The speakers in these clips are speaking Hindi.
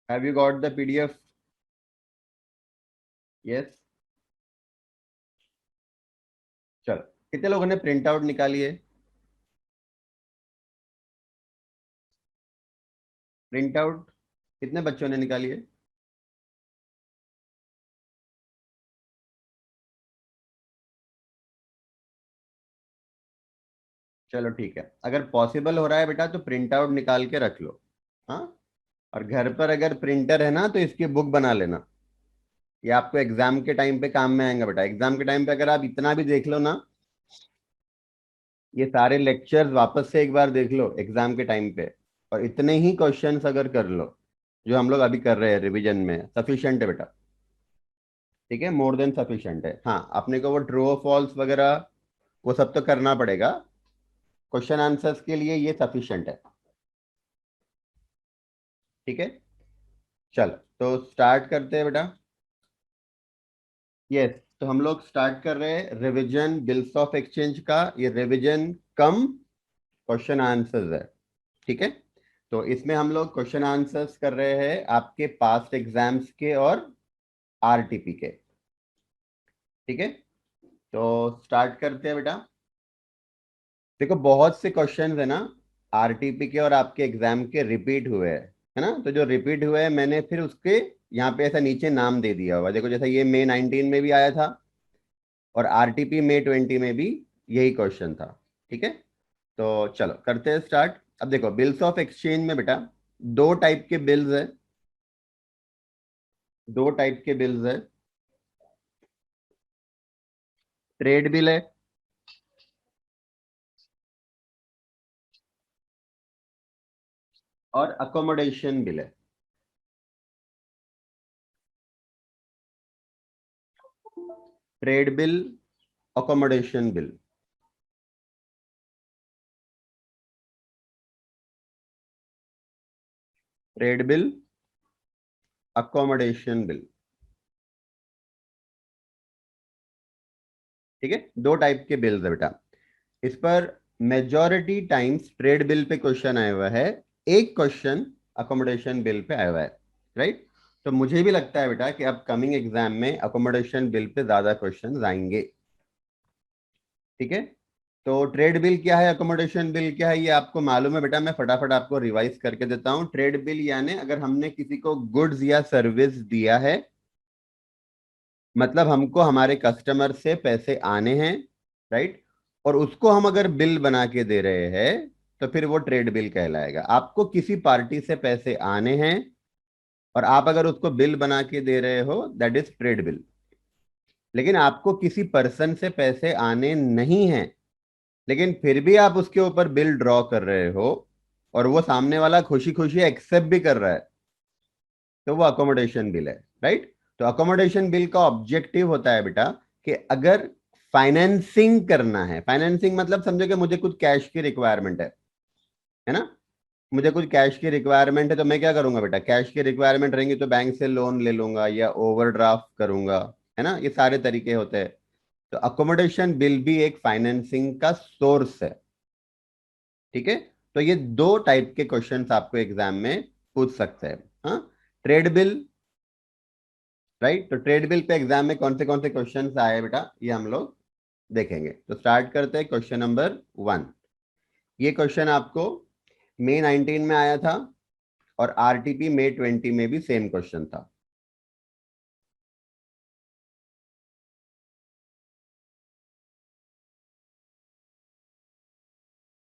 Have you got the PDF? Yes. चलो, कितने लोगों ने प्रिंट आउट निकाली है? प्रिंट आउट कितने बच्चों ने निकाली है? चलो ठीक है, अगर पॉसिबल हो रहा है बेटा तो प्रिंट आउट निकाल के रख लो। हाँ। और घर पर अगर प्रिंटर है ना तो इसकी बुक बना लेना। ये आपको एग्जाम के टाइम पे काम में आएगा बेटा। एग्जाम के टाइम पे अगर आप इतना भी देख लो ना, ये सारे लेक्चर्स वापस से एक बार देख लो एग्जाम के टाइम पे, और इतने ही क्वेश्चंस अगर कर लो जो हम लोग अभी कर रहे हैं रिवीजन में, सफिशिएंट है बेटा। ठीक है, मोर देन सफिशिएंट है। हाँ, अपने को वो ट्रू और फॉल्स वगैरह वो सब तो करना पड़ेगा, क्वेश्चन आंसर्स के लिए ये सफिशिएंट है। ठीक है, चलो तो स्टार्ट करते हैं बेटा। यस, तो हम लोग स्टार्ट कर रहे हैं रिवीजन बिल्स ऑफ एक्सचेंज का। ये रिवीजन कम क्वेश्चन आंसर्स है। ठीक है, तो इसमें हम लोग क्वेश्चन आंसर्स कर रहे हैं आपके पास्ट एग्जाम्स के और आरटीपी के। ठीक है, तो स्टार्ट करते हैं बेटा। देखो, बहुत से क्वेश्चंस है ना आरटीपी के और आपके एग्जाम के रिपीट हुए हैं, है ना। तो जो रिपीट हुए हैं मैंने फिर उसके यहाँ पे ऐसा नीचे नाम दे दिया हुआ। देखो, जैसा ये मई 19 में भी आया था और आरटीपी मई 20 में भी यही क्वेश्चन था। ठीक है, तो चलो करते हैं स्टार्ट। अब देखो, बिल्स ऑफ एक्सचेंज में बेटा दो टाइप के बिल्स है। दो टाइप के बिल्स है, ट्रेड बिल है और अकोमोडेशन बिल है। Trade bill, accommodation bill. Trade bill, accommodation bill. ठीक है, दो टाइप के बिल्स है बेटा। इस पर majority times trade bill pay question आया हुआ है, एक क्वेश्चन अकोमोडेशन बिल पे आया हुआ है। राइट, तो मुझे भी लगता है बेटा कि अब कमिंग एग्जाम में अकोमोडेशन बिल पे ज्यादा क्वेश्चन आएंगे। ठीक है, तो ट्रेड बिल क्या है, अकोमोडेशन बिल क्या है, ये आपको मालूम है बेटा। मैं फटाफट आपको रिवाइज करके देता हूँ। ट्रेड बिल यानी अगर हमने किसी को गुड्स या सर्विस दिया है, मतलब हमको हमारे कस्टमर से पैसे आने हैं, राइट, और उसको हम अगर बिल बना के दे रहे हैं तो फिर वो ट्रेड बिल कहलाएगा। आपको किसी पार्टी से पैसे आने हैं और आप अगर उसको बिल बना के दे रहे हो, दैट इज ट्रेड बिल। लेकिन आपको किसी पर्सन से पैसे आने नहीं हैं, लेकिन फिर भी आप उसके ऊपर बिल ड्रॉ कर रहे हो और वो सामने वाला खुशी खुशी एक्सेप्ट भी कर रहा है, तो वो अकोमोडेशन बिल है। राइट, तो अकोमोडेशन बिल का ऑब्जेक्टिव होता है बेटा कि अगर फाइनेंसिंग करना है, फाइनेंसिंग मतलब समझो कि मुझे कुछ कैश की रिक्वायरमेंट है ना। मुझे कुछ कैश की रिक्वायरमेंट है तो मैं क्या करूंगा बेटा, कैश की रिक्वायरमेंट रहेंगी तो बैंक से लोन ले लूंगा या ओवरड्राफ्ट करूंगा, है ना। ये सारे तरीके होते हैं। तो अकोमोडेशन बिल भी एक फाइनेंसिंग का सोर्स है। ठीक है, तो ये दो टाइप के क्वेश्चंस आपको एग्जाम में पूछ सकते हैं। हाँ, ट्रेड बिल, राइट, तो ट्रेड बिल पे एग्जाम में कौन से क्वेश्चन आए बेटा ये हम लोग देखेंगे। तो स्टार्ट करते हैं क्वेश्चन नंबर 1। ये क्वेश्चन आपको मई 19 में आया था और आरटीपी मई 20 में भी सेम क्वेश्चन था।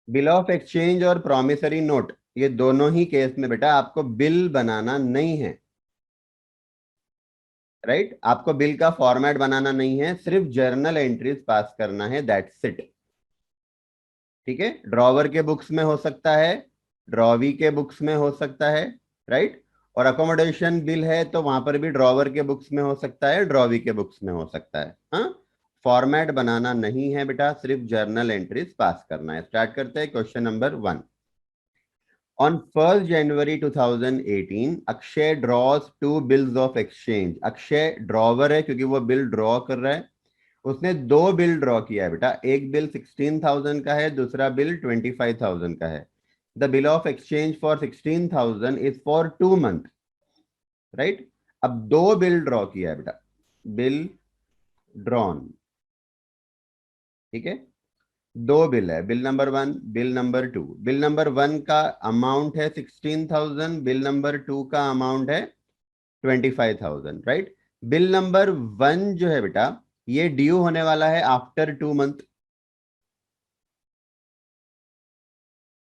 बिल ऑफ एक्सचेंज और प्रॉमिसरी नोट, ये दोनों ही केस में बेटा आपको बिल बनाना नहीं है। राइट, आपको बिल का फॉर्मेट बनाना नहीं है, सिर्फ जर्नल एंट्रीज पास करना है, दैट्स इट। ठीक है, ड्रॉवर के बुक्स में हो सकता है, ड्रॉवी के बुक्स में हो सकता है, राइट, और अकोमोडेशन बिल है तो वहां पर भी ड्रॉवर के बुक्स में हो सकता है, ड्रॉवी के बुक्स में हो सकता है। हाँ, फॉर्मेट बनाना नहीं है बेटा, सिर्फ जर्नल एंट्रीज पास करना है। स्टार्ट करते हैं question number 1। On 1 January 2018 Akshay draws two bills of exchange. Akshay drawer है क्योंकि वो बिल ड्रॉ कर रहा है। उसने दो बिल ड्रॉ किया है बेटा, एक बिल 16,000 का है, दूसरा बिल 25,000 का है। The bill of exchange for 16,000 is for 2 month. Right. अब दो बिल ड्रॉ किया है बेटा, बिल ड्रॉन, ठीक है। दो बिल है, bill number one, bill number two. Bill number one का अमाउंट है 16,000, बिल नंबर टू का अमाउंट है 25,000, राइट। बिल नंबर वन जो है बेटा, ये ड्यू होने वाला है आफ्टर 2 मंथ,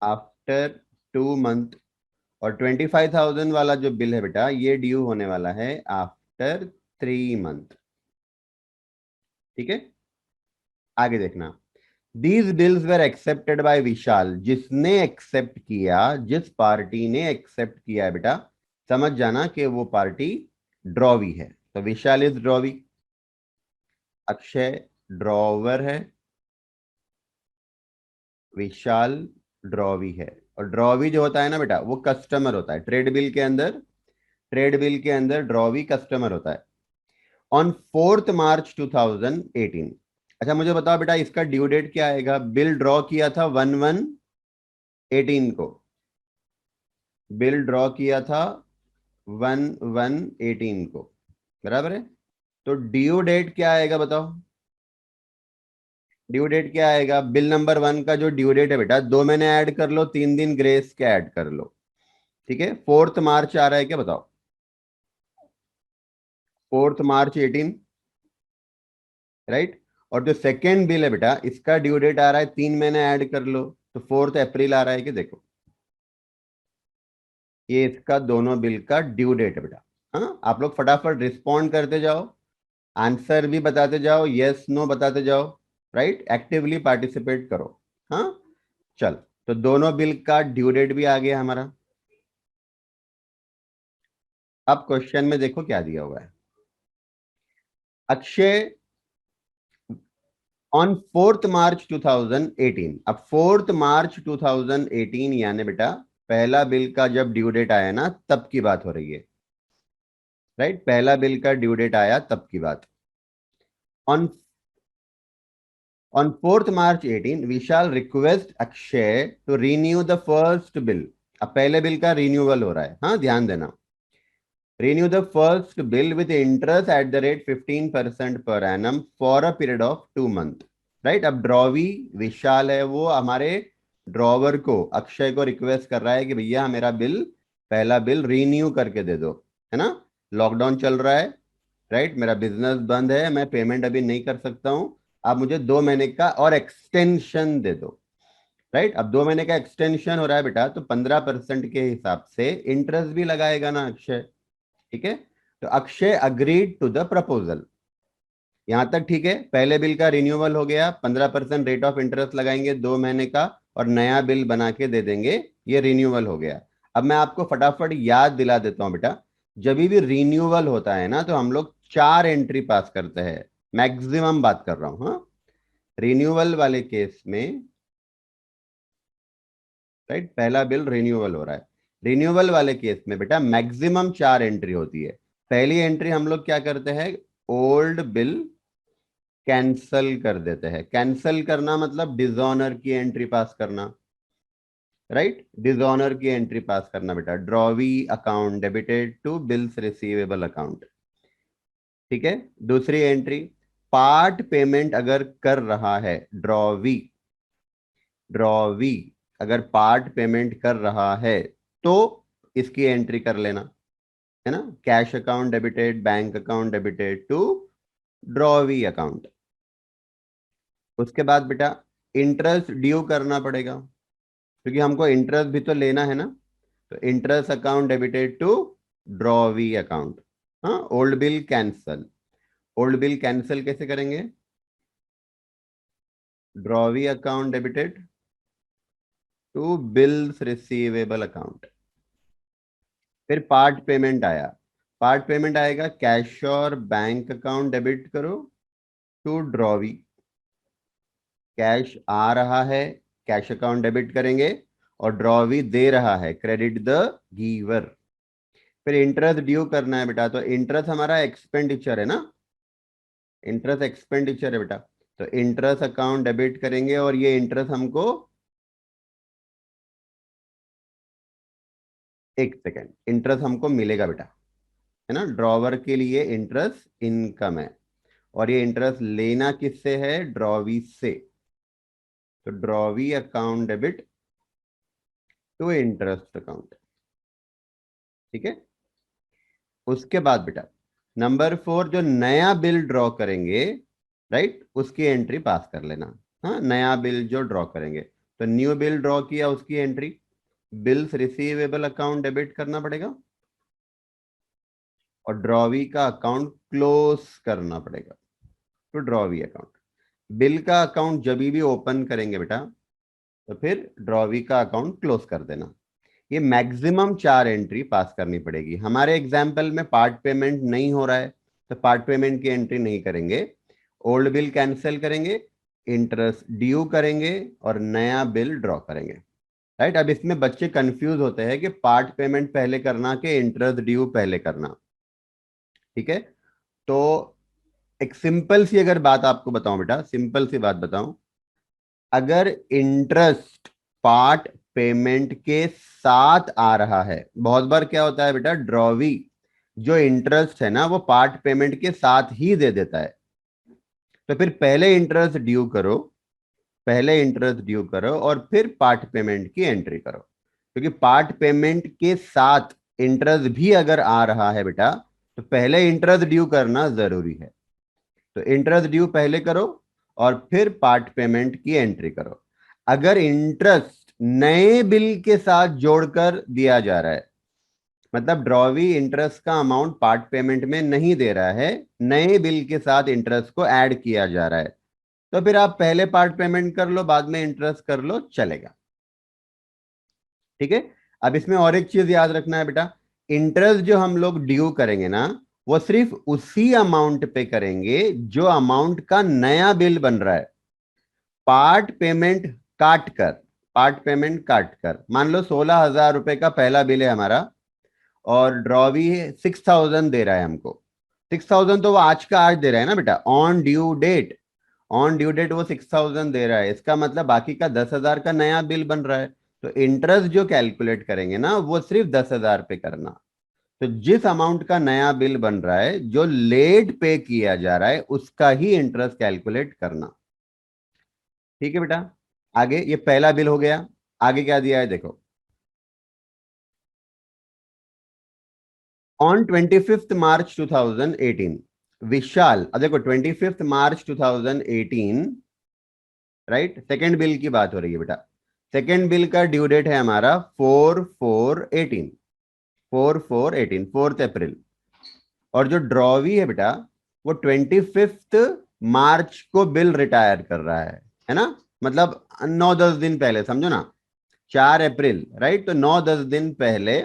आफ्टर 2 मंथ। और 25,000 वाला जो बिल है बेटा, ये ड्यू होने वाला है आफ्टर 3 मंथ, ठीक है। आगे देखना, these bills were accepted by Vishal. जिसने एक्सेप्ट किया, जिस पार्टी ने एक्सेप्ट किया है बेटा, समझ जाना कि वो पार्टी ड्रॉवी है। तो विशाल इज ड्रॉवी, अक्षय ड्रॉवर है, विशाल ड्रॉवी है। और ड्रॉवी जो होता है ना बेटा, वो कस्टमर होता है ट्रेड बिल के अंदर। ट्रेड बिल के अंदर ड्रॉवी कस्टमर होता है। ऑन 4 मार्च 2018। अच्छा मुझे बताओ बेटा, इसका ड्यू डेट क्या आएगा? बिल ड्रॉ किया था 1/1/18 को, बिल ड्रॉ किया था 1/1/18 को, बराबर है। तो ड्यू डेट क्या आएगा बताओ? ड्यू डेट क्या आएगा? बिल नंबर वन का जो ड्यू डेट है बेटा, 2 महीने ऐड कर लो, 3 दिन ग्रेस के ऐड कर लो, ठीक है। 4 मार्च आ रहा है क्या बताओ? 4 मार्च 18, राइट। और जो सेकेंड बिल है बेटा, इसका ड्यू डेट आ रहा है, 3 महीने ऐड कर लो, तो 4 अप्रैल आ रहा है कि देखो, ये इसका दोनों बिल का ड्यू डेट है बेटा। हाँ, आप लोग फटाफट रिस्पॉन्ड करते जाओ, आंसर भी बताते जाओ, यस नो बताते जाओ, राइट। एक्टिवली पार्टिसिपेट करो। हाँ, चल। तो दोनों बिल का ड्यू डेट भी आ गया हमारा। अब क्वेश्चन में देखो क्या दिया हुआ है। अक्षय ऑन 4 मार्च 2018। अब 4 मार्च 2018 यानी बेटा, पहला बिल का जब ड्यू डेट आया ना, तब की बात हो रही है, राइट। पहला बिल का ड्यू डेट आया तब की बात। On On 4 March 2018, Vishal request Akshay to renew the first bill. अब पहले बिल का रिन्यूअल हो रहा है, हाँ ध्यान देना। Renew the first bill with interest at the rate 15% per annum for a period of 2 month, right. अब ड्रॉवी विशाल है, वो हमारे ड्रॉवर को, अक्षय को रिक्वेस्ट कर रहा है कि भैया मेरा बिल, पहला बिल रिन्यू करके दे दो, है ना। लॉकडाउन चल रहा है, राइट, मेरा बिजनेस बंद है, मैं पेमेंट अभी नहीं कर सकता हूं, आप मुझे 2 महीने का और एक्सटेंशन दे दो, राइट। अब 2 महीने का एक्सटेंशन हो रहा है बेटा, तो 15% के हिसाब से इंटरेस्ट भी लगाएगा ना अक्षय, ठीक है। तो Akshay agreed to the proposal. यहां तक ठीक है। पहले बिल का रिन्यूअल हो गया, 15% रेट ऑफ इंटरेस्ट लगाएंगे 2 महीने का, और नया बिल बना के दे देंगे, ये रिन्यूअल हो गया। अब मैं आपको फटाफट याद दिला देता हूं बेटा, जब भी रिन्यूअल होता है ना, तो हम लोग 4 एंट्री पास करते हैं, मैक्सिमम बात कर रहा हूं, हाँ। रिन्यूअल वाले केस में, राइट, पहला बिल रिन्यूअल हो रहा है, रिन्यूअल वाले केस में बेटा मैक्सिमम 4 एंट्री होती है। पहली एंट्री हम लोग क्या करते हैं? ओल्ड बिल कैंसल कर देते हैं। कैंसल करना मतलब डिसऑनर की एंट्री पास करना, राइट। डिसऑनर की एंट्री पास करना बेटा, drawee account debited to bills receivable account, ठीक है। दूसरी एंट्री, पार्ट पेमेंट अगर कर रहा है ड्रॉवी, ड्रॉवी अगर पार्ट पेमेंट कर रहा है, तो इसकी एंट्री कर लेना, है ना। Cash account debited, bank account debited to drawee account. उसके बाद बेटा इंटरेस्ट ड्यू करना पड़ेगा, क्योंकि हमको इंटरेस्ट भी तो लेना है ना। तो interest account debited to drawee account. हाँ, old bill cancel. Old bill cancel कैसे करेंगे? Drawee account debited to bills receivable account. फिर पार्ट पेमेंट आया, पार्ट पेमेंट आएगा, कैश और बैंक अकाउंट डेबिट करो टू ड्रॉवी। कैश आ रहा है, कैश अकाउंट डेबिट करेंगे, और ड्रॉवी दे रहा है, क्रेडिट द गीवर। फिर इंटरेस्ट ड्यू करना है बेटा, तो इंटरेस्ट हमारा एक्सपेंडिचर है ना, इंटरेस्ट एक्सपेंडिचर है बेटा। तो इंटरेस्ट अकाउंट डेबिट करेंगे, और ये इंटरेस्ट हमको, एक सेकेंड, इंटरेस्ट हमको मिलेगा बेटा, है ना, ड्रॉवर के लिए इंटरेस्ट इनकम है, और ये इंटरेस्ट लेना किससे है, ड्रॉवी से। तो drawee account debit to interest account. ठीक है। उसके बाद बेटा नंबर 4, जो नया बिल ड्रॉ करेंगे, राइट, उसकी एंट्री पास कर लेना। हाँ, नया बिल जो ड्रॉ करेंगे, तो न्यू बिल ड्रॉ किया, उसकी entry bills receivable account debit करना पड़ेगा, और ड्रॉवी का अकाउंट क्लोज करना पड़ेगा। तो ड्रॉवी अकाउंट, बिल का अकाउंट जब भी ओपन करेंगे बेटा, तो फिर ड्रॉवी का अकाउंट क्लोज कर देना। ये मैक्सिमम 4 एंट्री पास करनी पड़ेगी। हमारे एग्जाम्पल में पार्ट पेमेंट नहीं हो रहा है, तो पार्ट पेमेंट की एंट्री नहीं करेंगे, ओल्ड बिल कैंसिल करेंगे, इंटरेस्ट ड्यू करेंगे, और नया बिल ड्रॉ करेंगे। राइट, अब इसमें बच्चे कंफ्यूज होते हैं कि पार्ट पेमेंट पहले करना कि इंटरेस्ट ड्यू पहले करना। ठीक है, तो एक सिंपल सी अगर बात आपको बताऊं बेटा, सिंपल सी बात बताऊं, अगर इंटरेस्ट पार्ट पेमेंट के साथ आ रहा है, बहुत बार क्या होता है बेटा, ड्रॉवी जो इंटरेस्ट है ना वो पार्ट पेमेंट के साथ ही दे देता है, तो फिर पहले इंटरेस्ट ड्यू करो, पहले इंटरेस्ट ड्यू करो और फिर पार्ट पेमेंट की एंट्री करो, क्योंकि पार्ट पेमेंट के साथ इंटरेस्ट भी अगर आ रहा है बेटा, तो पहले इंटरेस्ट ड्यू करना जरूरी है। तो इंटरेस्ट ड्यू पहले करो और फिर पार्ट पेमेंट की एंट्री करो। अगर इंटरेस्ट नए बिल के साथ जोड़कर दिया जा रहा है, मतलब ड्रॉवी इंटरेस्ट का अमाउंट पार्ट पेमेंट में नहीं दे रहा है, नए बिल के साथ इंटरेस्ट को ऐड किया जा रहा है, तो फिर आप पहले पार्ट पेमेंट कर लो, बाद में इंटरेस्ट कर लो, चलेगा। ठीक है। अब इसमें और एक चीज याद रखना है बेटा, इंटरेस्ट जो हम लोग ड्यू करेंगे ना, वो सिर्फ उसी अमाउंट पे करेंगे जो अमाउंट का नया बिल बन रहा है। पार्ट पेमेंट काट कर, पार्ट पेमेंट काट कर, मान लो 16,000 रुपए का पहला बिल है हमारा, और ड्रॉवी 6,000 दे रहा है हमको। 6,000 तो वो आज का आज दे रहा है ना बेटा, on due date, on due date वो 6,000 दे रहा है, इसका मतलब बाकी का 10,000 का नया बिल बन रहा है। तो इंटरेस्ट जो कैलकुलेट करेंगे ना वो सिर्फ 10,000 पे करना। तो जिस अमाउंट का नया बिल बन रहा है, जो लेट पे किया जा रहा है, उसका ही इंटरेस्ट कैलकुलेट करना। ठीक है बेटा। आगे ये पहला बिल हो गया, आगे क्या दिया है देखो, ऑन 25 मार्च 2018 विशाल, अब देखो 25 मार्च 2018, राइट, सेकेंड बिल की बात हो रही है बेटा। सेकेंड बिल का ड्यू डेट है हमारा 4/4/18, 4/4/18, 4 अप्रैल। और जो ड्रॉवी है बेटा, वो 25 मार्च को बिल रिटायर कर रहा है ना, मतलब 9-10 दिन पहले, समझो ना, 4 अप्रैल, राइट, तो 9-10 दिन पहले,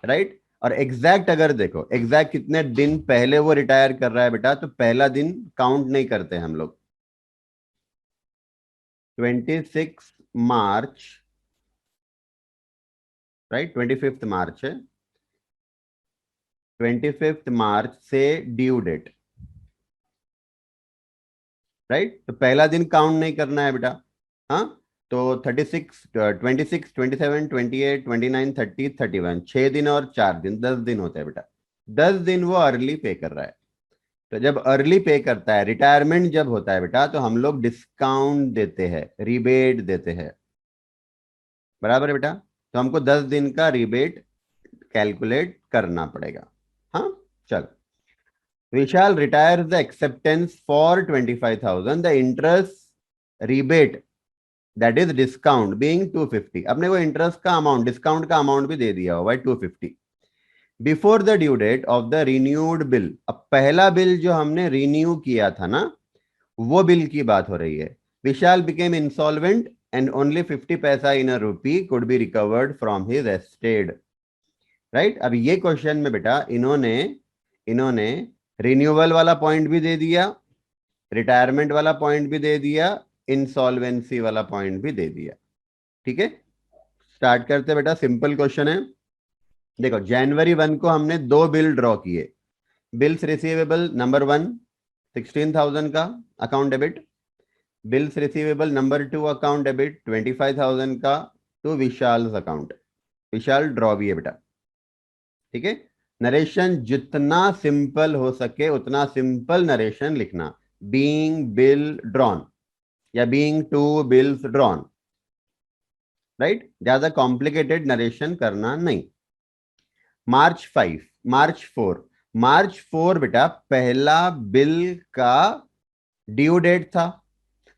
राइट। और एग्जैक्ट अगर देखो एग्जैक्ट कितने दिन पहले वो रिटायर कर रहा है बेटा, तो पहला दिन काउंट नहीं करते हम लोग। 26 मार्च, राइट, 25 मार्च है, 25 मार्च से ड्यू डेट, राइट, तो पहला दिन काउंट नहीं करना है बेटा। हाँ, तो 36, 26, 27, 28, 29, 30, 31, 6 दिन और 4 दिन, 10 दिन होते हैं बेटा। 10 दिन वो अर्ली पे कर रहा है। तो जब अर्ली पे करता है, रिटायरमेंट जब होता है बेटा, तो हम लोग डिस्काउंट देते हैं, रिबेट देते हैं, बराबर है बेटा। तो हमको 10 दिन का रिबेट कैलकुलेट करना पड़ेगा। हाँ, चल, विशाल retires the acceptance for 25,000, the interest rebate, that is discount, being 250। अपने को इंटरेस्ट का अमाउंट, डिस्काउंट का अमाउंट भी दे दिया हुआ है 250, before the due date of the renewed bill. अब पहला बिल जो हमने रिन्यू किया था ना, वो बिल की बात हो रही है। विशाल बिकेम इंसॉल्वेंट एंड ओनली 50 पैसा इन अ रूपी could be recovered from his estate, right. अब ये क्वेश्चन में बेटा इन्होंने इन्होंने रिन्यूअल वाला पॉइंट भी दे दिया, रिटायरमेंट वाला पॉइंट भी दे दिया, इंसॉल्वेंसी वाला पॉइंट भी दे दिया। ठीक है, स्टार्ट करते बेटा, सिंपल क्वेश्चन है। देखो जनवरी 1 को हमने 2 बिल ड्रॉ किए, बिल्स रिसीवेबल नंबर 1 16,000 का account debit, bills receivable number 2 account debit 25,000 का to Vishal account. Vishal draw भी है बेटा। ठीक है, नरेशन जितना सिंपल हो सके उतना सिंपल नरेशन लिखना, बीइंग बिल ड्रॉन या being two bills drawn, right, ज्यादा कॉम्प्लिकेटेड नरेशन करना नहीं। मार्च 5, मार्च 4 बेटा पहला बिल का ड्यू डेट था।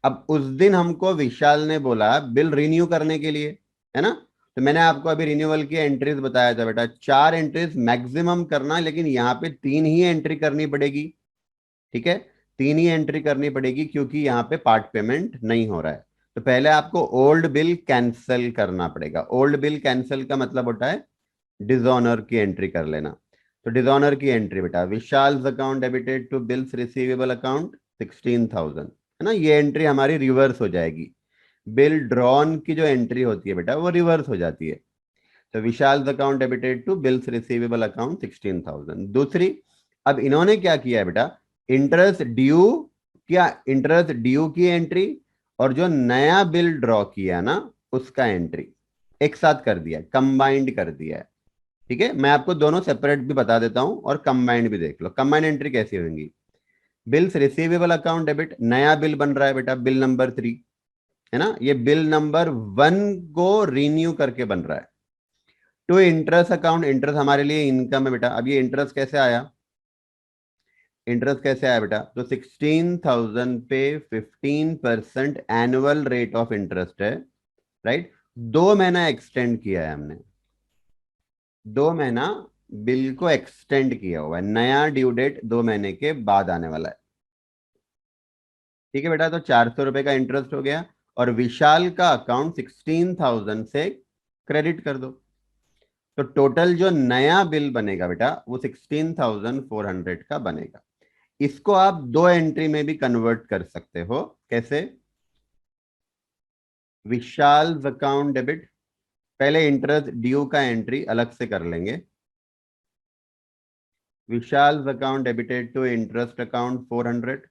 अब उस दिन हमको विशाल ने बोला बिल रिन्यू करने के लिए, है ना। तो मैंने आपको अभी रिन्यूअल की एंट्रीज बताया था बेटा, 4 एंट्रीज मैक्सिमम करना, लेकिन यहाँ पे 3 ही एंट्री करनी पड़ेगी। ठीक है, 3 ही एंट्री करनी पड़ेगी क्योंकि यहाँ पे पार्ट पेमेंट नहीं हो रहा है। तो पहले आपको ओल्ड बिल कैंसिल करना पड़ेगा। ओल्ड बिल कैंसिल का मतलब होता है डिसऑनर की एंट्री कर लेना। तो डिसऑनर की एंट्री बेटा, Vishal's account debited to bills receivable account 16,000, है ना। ये एंट्री हमारी रिवर्स हो जाएगी। बिल ड्रॉन की जो एंट्री होती है बेटा वो रिवर्स हो जाती है। तो Vishal's account debited to bills receivable account 16,000। दूसरी, अब इन्होंने क्या किया है बेटा, इंटरेस्ट ड्यू, क्या इंटरेस्ट ड्यू की एंट्री और जो नया बिल ड्रॉ किया ना उसका एंट्री एक साथ कर दिया, कंबाइंड कर दिया है। ठीक है, मैं आपको दोनों सेपरेट भी बता देता हूं और कंबाइंड भी देख लो। कंबाइंड एंट्री कैसी होंगी, बिल्स रिसीवेबल अकाउंट डेबिट, नया बिल बन रहा है बेटा, बिल नंबर 3, है ना। ये बिल नंबर 1 को रीन्यू करके बन रहा है। टू इंटरेस्ट अकाउंट, इंटरेस्ट हमारे लिए इनकम है बेटा। अब ये इंटरेस्ट कैसे आया, इंटरेस्ट कैसे आया बेटा, तो 16,000 पे 15% एनुअल रेट ऑफ इंटरेस्ट है, राइट। 2 महीना एक्सटेंड किया है हमने, 2 महीना बिल को एक्सटेंड किया हुआ है, नया ड्यू डेट 2 महीने के बाद आने वाला है। ठीक है बेटा, तो 400 रुपए का इंटरेस्ट हो गया और विशाल का अकाउंट 16,000 से क्रेडिट कर दो। तो टोटल जो नया बिल बनेगा बेटा वो 16,400 का बनेगा। इसको आप 2 एंट्री में भी कन्वर्ट कर सकते हो। कैसे, विशाल अकाउंट डेबिट, पहले इंटरेस्ट ड्यू का एंट्री अलग से कर लेंगे, Vishal account debited to interest account 400,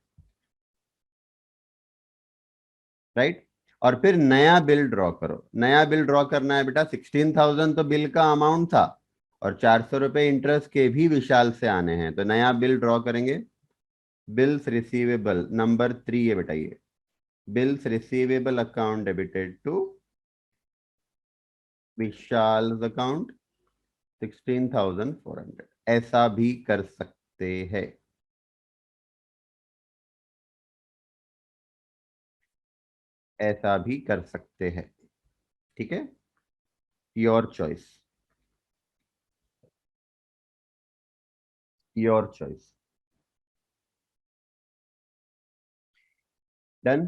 right. और फिर नया बिल ड्रॉ करो। नया बिल ड्रॉ करना है बेटा, 16,000 तो बिल का अमाउंट था और 400 रुपए इंटरेस्ट के भी विशाल से आने हैं, तो नया बिल ड्रॉ करेंगे। बिल्स रिसीवेबल नंबर 3 है बेटा, ये bills receivable account debited to Vishal account 16,400, ऐसा भी कर सकते हैं, ऐसा भी कर सकते हैं। ठीक है, your choice, your choice. Done,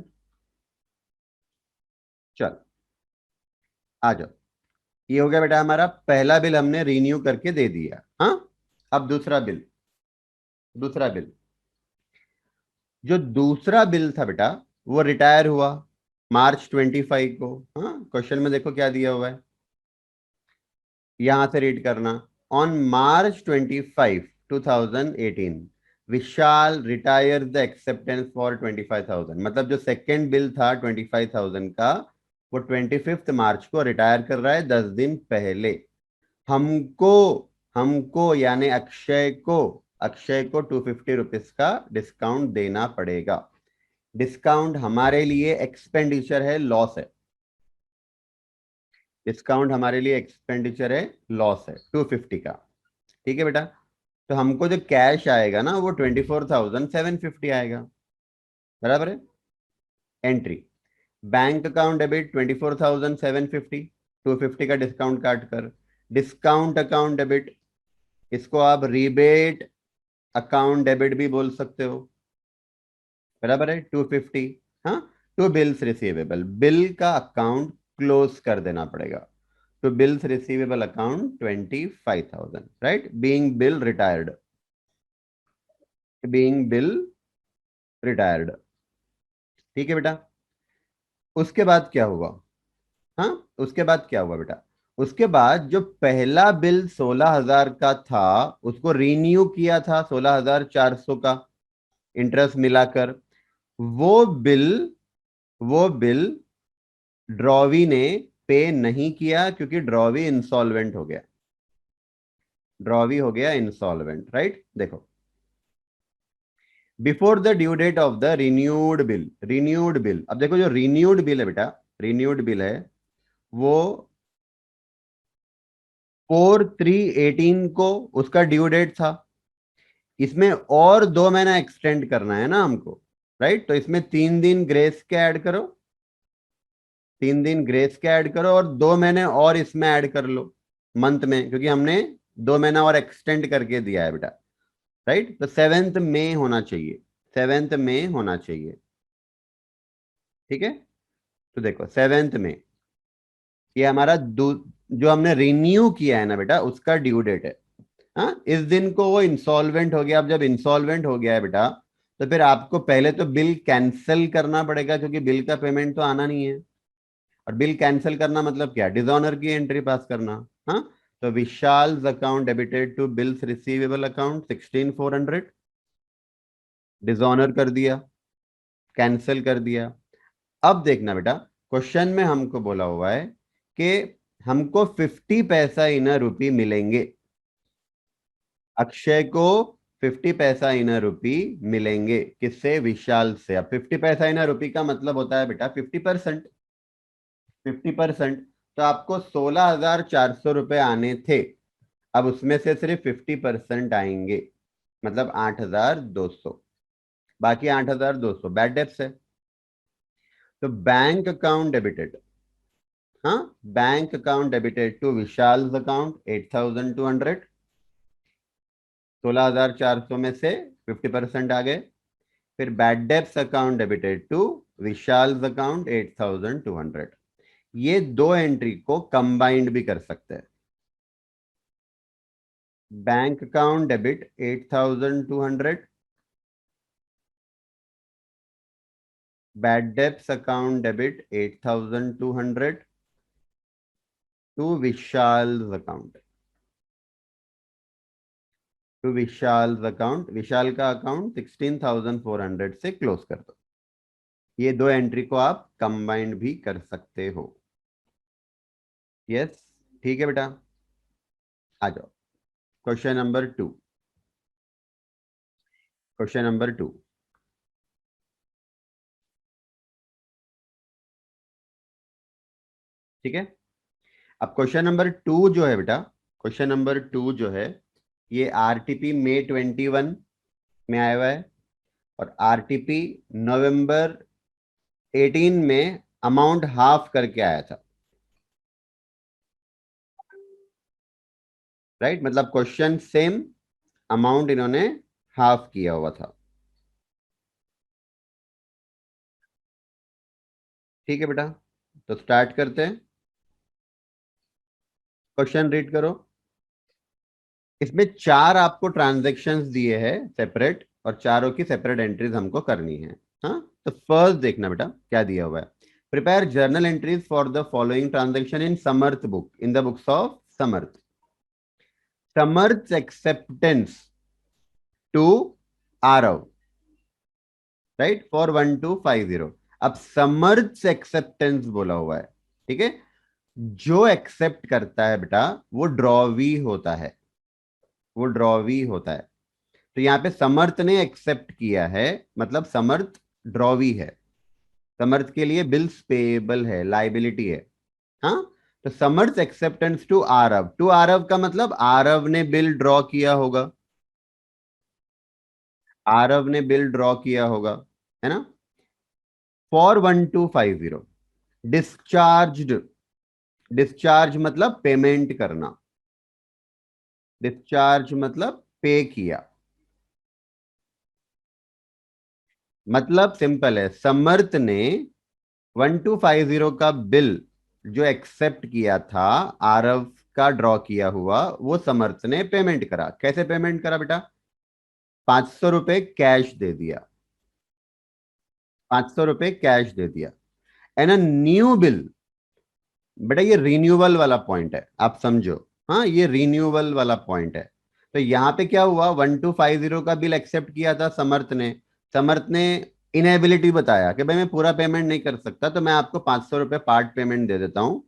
चल आ जाओ। ये हो गया बेटा हमारा पहला बिल, हमने रीन्यू करके दे दिया। हाँ, अब दूसरा बिल, दूसरा बिल, जो दूसरा बिल था बेटा वो रिटायर हुआ मार्च 25 को। हाँ, क्वेश्चन में देखो क्या दिया हुआ है, यहां से रीड करना। On March 25, 2018 Vishal retire the acceptance for 25,000। मतलब जो सेकेंड बिल था 25,000 का, वो 25 मार्च को रिटायर कर रहा है, 10 दिन पहले। हमको हमको यानी अक्षय को 250 रुपीज का डिस्काउंट देना पड़ेगा। डिस्काउंट हमारे लिए एक्सपेंडिचर है, लॉस है। डिस्काउंट हमारे लिए एक्सपेंडिचर है, लॉस है 250 का। ठीक है बेटा, तो हमको जो कैश आएगा ना वो 24,750 आएगा, बराबर है। एंट्री, बैंक अकाउंट डेबिट 24,750, 250 का डिस्काउंट काट कर। डिस्काउंट अकाउंट डेबिट, इसको आप रीबेट अकाउंट डेबिट भी बोल सकते हो, बराबर है 250। हाँ, टू बिल्स रिसीवेबल, बिल का अकाउंट क्लोज कर देना पड़ेगा। To bills receivable account 25,000, right, being bill retired, being bill retired. ठीक है बेटा, उसके बाद क्या हुआ, हाँ, उसके बाद क्या हुआ बेटा, उसके बाद जो पहला बिल 16,000 का था उसको रीन्यू किया था 16,400 का इंटरेस्ट मिलाकर। वो बिल वो बिल ड्रॉवी ने पे नहीं किया क्योंकि ड्रॉवी इंसॉल्वेंट हो गया। ड्रॉवी हो गया इंसॉल्वेंट, राइट। देखो, before the due date of the renewed bill, renewed bill, अब देखो जो रिन्यूड बिल है बेटा, रिन्यूड बिल है वो 4/3/18 को उसका ड्यू डेट था। इसमें और 2 महीना एक्सटेंड करना है ना हमको, राइट। तो इसमें 3 दिन ग्रेस के ऐड करो, 3 दिन ग्रेस के ऐड करो, और 2 महीने और इसमें ऐड कर लो मंथ में, क्योंकि हमने 2 महीना और एक्सटेंड करके दिया है बेटा, राइट। तो 7th मई होना चाहिए, 7th मई होना चाहिए, ठीक है। तो देखो 7th मई, ये हमारा जो हमने रिन्यू किया है ना बेटा, उसका ड्यू डेट है। हाँ, इस दिन को वो इंसॉल्वेंट हो गया। अब जब इंसॉल्वेंट हो गया है बेटा, तो फिर आपको पहले तो बिल कैंसिल करना पड़ेगा, क्योंकि बिल का पेमेंट तो आना नहीं है। और बिल कैंसिल करना मतलब क्या, डिसऑनर की एंट्री पास करना। हाँ, तो Vishal account debited to bills receivable account 16,400, dishonour कर दिया, कैंसिल कर दिया। अब देखना बेटा, क्वेश्चन में हमको बोला हुआ है कि हमको 50 पैसा इन रुपी मिलेंगे, अक्षय को 50 पैसा इन रुपी मिलेंगे। किससे, विशाल से। अब 50 पैसा इन रुपी का मतलब होता है बेटा 50%, 50%। तो आपको 16,400 रुपए आने थे, अब उसमें से सिर्फ 50% आएंगे, मतलब 8,200। बाकी 8,200 बैड डेब्ट्स है। तो बैंक अकाउंट डेबिटेड, हाँ, bank account debited to Vishal account 8,200, 16,400 में से 50% आ गए। फिर bad debts account debited to Vishal account 8,200। ये दो एंट्री को कंबाइंड भी कर सकते हैं। Bank account debit 8,200, bad debts account debit 8,200 to Vishal account, to Vishal account, Vishal का अकाउंट 16,400 से क्लोज कर दो। ये दो एंट्री को आप कंबाइंड भी कर सकते हो। यस, ठीक है बेटा, आ जाओ। Question number 2, question number 2। ठीक है। अब क्वेश्चन नंबर 2 जो है बेटा, क्वेश्चन नंबर 2 जो है, ये आरटीपी May 21 में आया हुआ है, और आरटीपी November 18 में अमाउंट हाफ करके आया था, राइट। मतलब क्वेश्चन सेम, अमाउंट इन्होंने हाफ किया हुआ था। ठीक है बेटा, तो स्टार्ट करते हैं। क्वेश्चन रीड करो। इसमें 4 आपको ट्रांजैक्शंस दिए हैं सेपरेट, और चारों की सेपरेट एंट्रीज हमको करनी है। हाँ, तो फर्स्ट देखना बेटा क्या दिया हुआ है। Prepare journal entries for the following transaction in Samarth book, in the books of Samarth. Samarth acceptance to Aarav, right, for 1250। अब समर्थ एक्सेप्टेंस बोला हुआ है, ठीक है। जो एक्सेप्ट करता है बेटा वो ड्रॉवी होता है, वो ड्रॉवी होता है। तो यहाँ पे समर्थ ने एक्सेप्ट किया है, मतलब समर्थ ड्रॉवी है। समर्थ के लिए बिल्स पेएबल है, लाइबिलिटी है। हाँ, तो Samarth acceptance to Aarav, to Aarav का मतलब आरव ने बिल ड्रॉ किया होगा, आरव ने बिल ड्रॉ किया होगा, है ना। फॉर 1250, डिस्चार्ज्ड, डिस्चार्ज मतलब पेमेंट करना, डिस्चार्ज मतलब पे किया। मतलब सिंपल है, समर्थ ने 1250 का बिल जो एक्सेप्ट किया था, आरव का ड्रॉ किया हुआ, वो समर्थ ने पेमेंट करा। कैसे पेमेंट करा बेटा, 500 रुपए कैश दे दिया, 500 रुपए कैश दे दिया। एंड अ न्यू बिल, बेटा ये रिन्यूअल वाला पॉइंट है, आप समझो। हाँ, ये रिन्यूअल वाला पॉइंट है। तो यहां पे क्या हुआ, 1250 का बिल एक्सेप्ट किया था समर्थ ने, समर्थ ने इनएबिलिटी बताया कि भाई मैं पूरा पेमेंट नहीं कर सकता, तो मैं आपको 500 रुपए पार्ट पेमेंट दे देता हूं,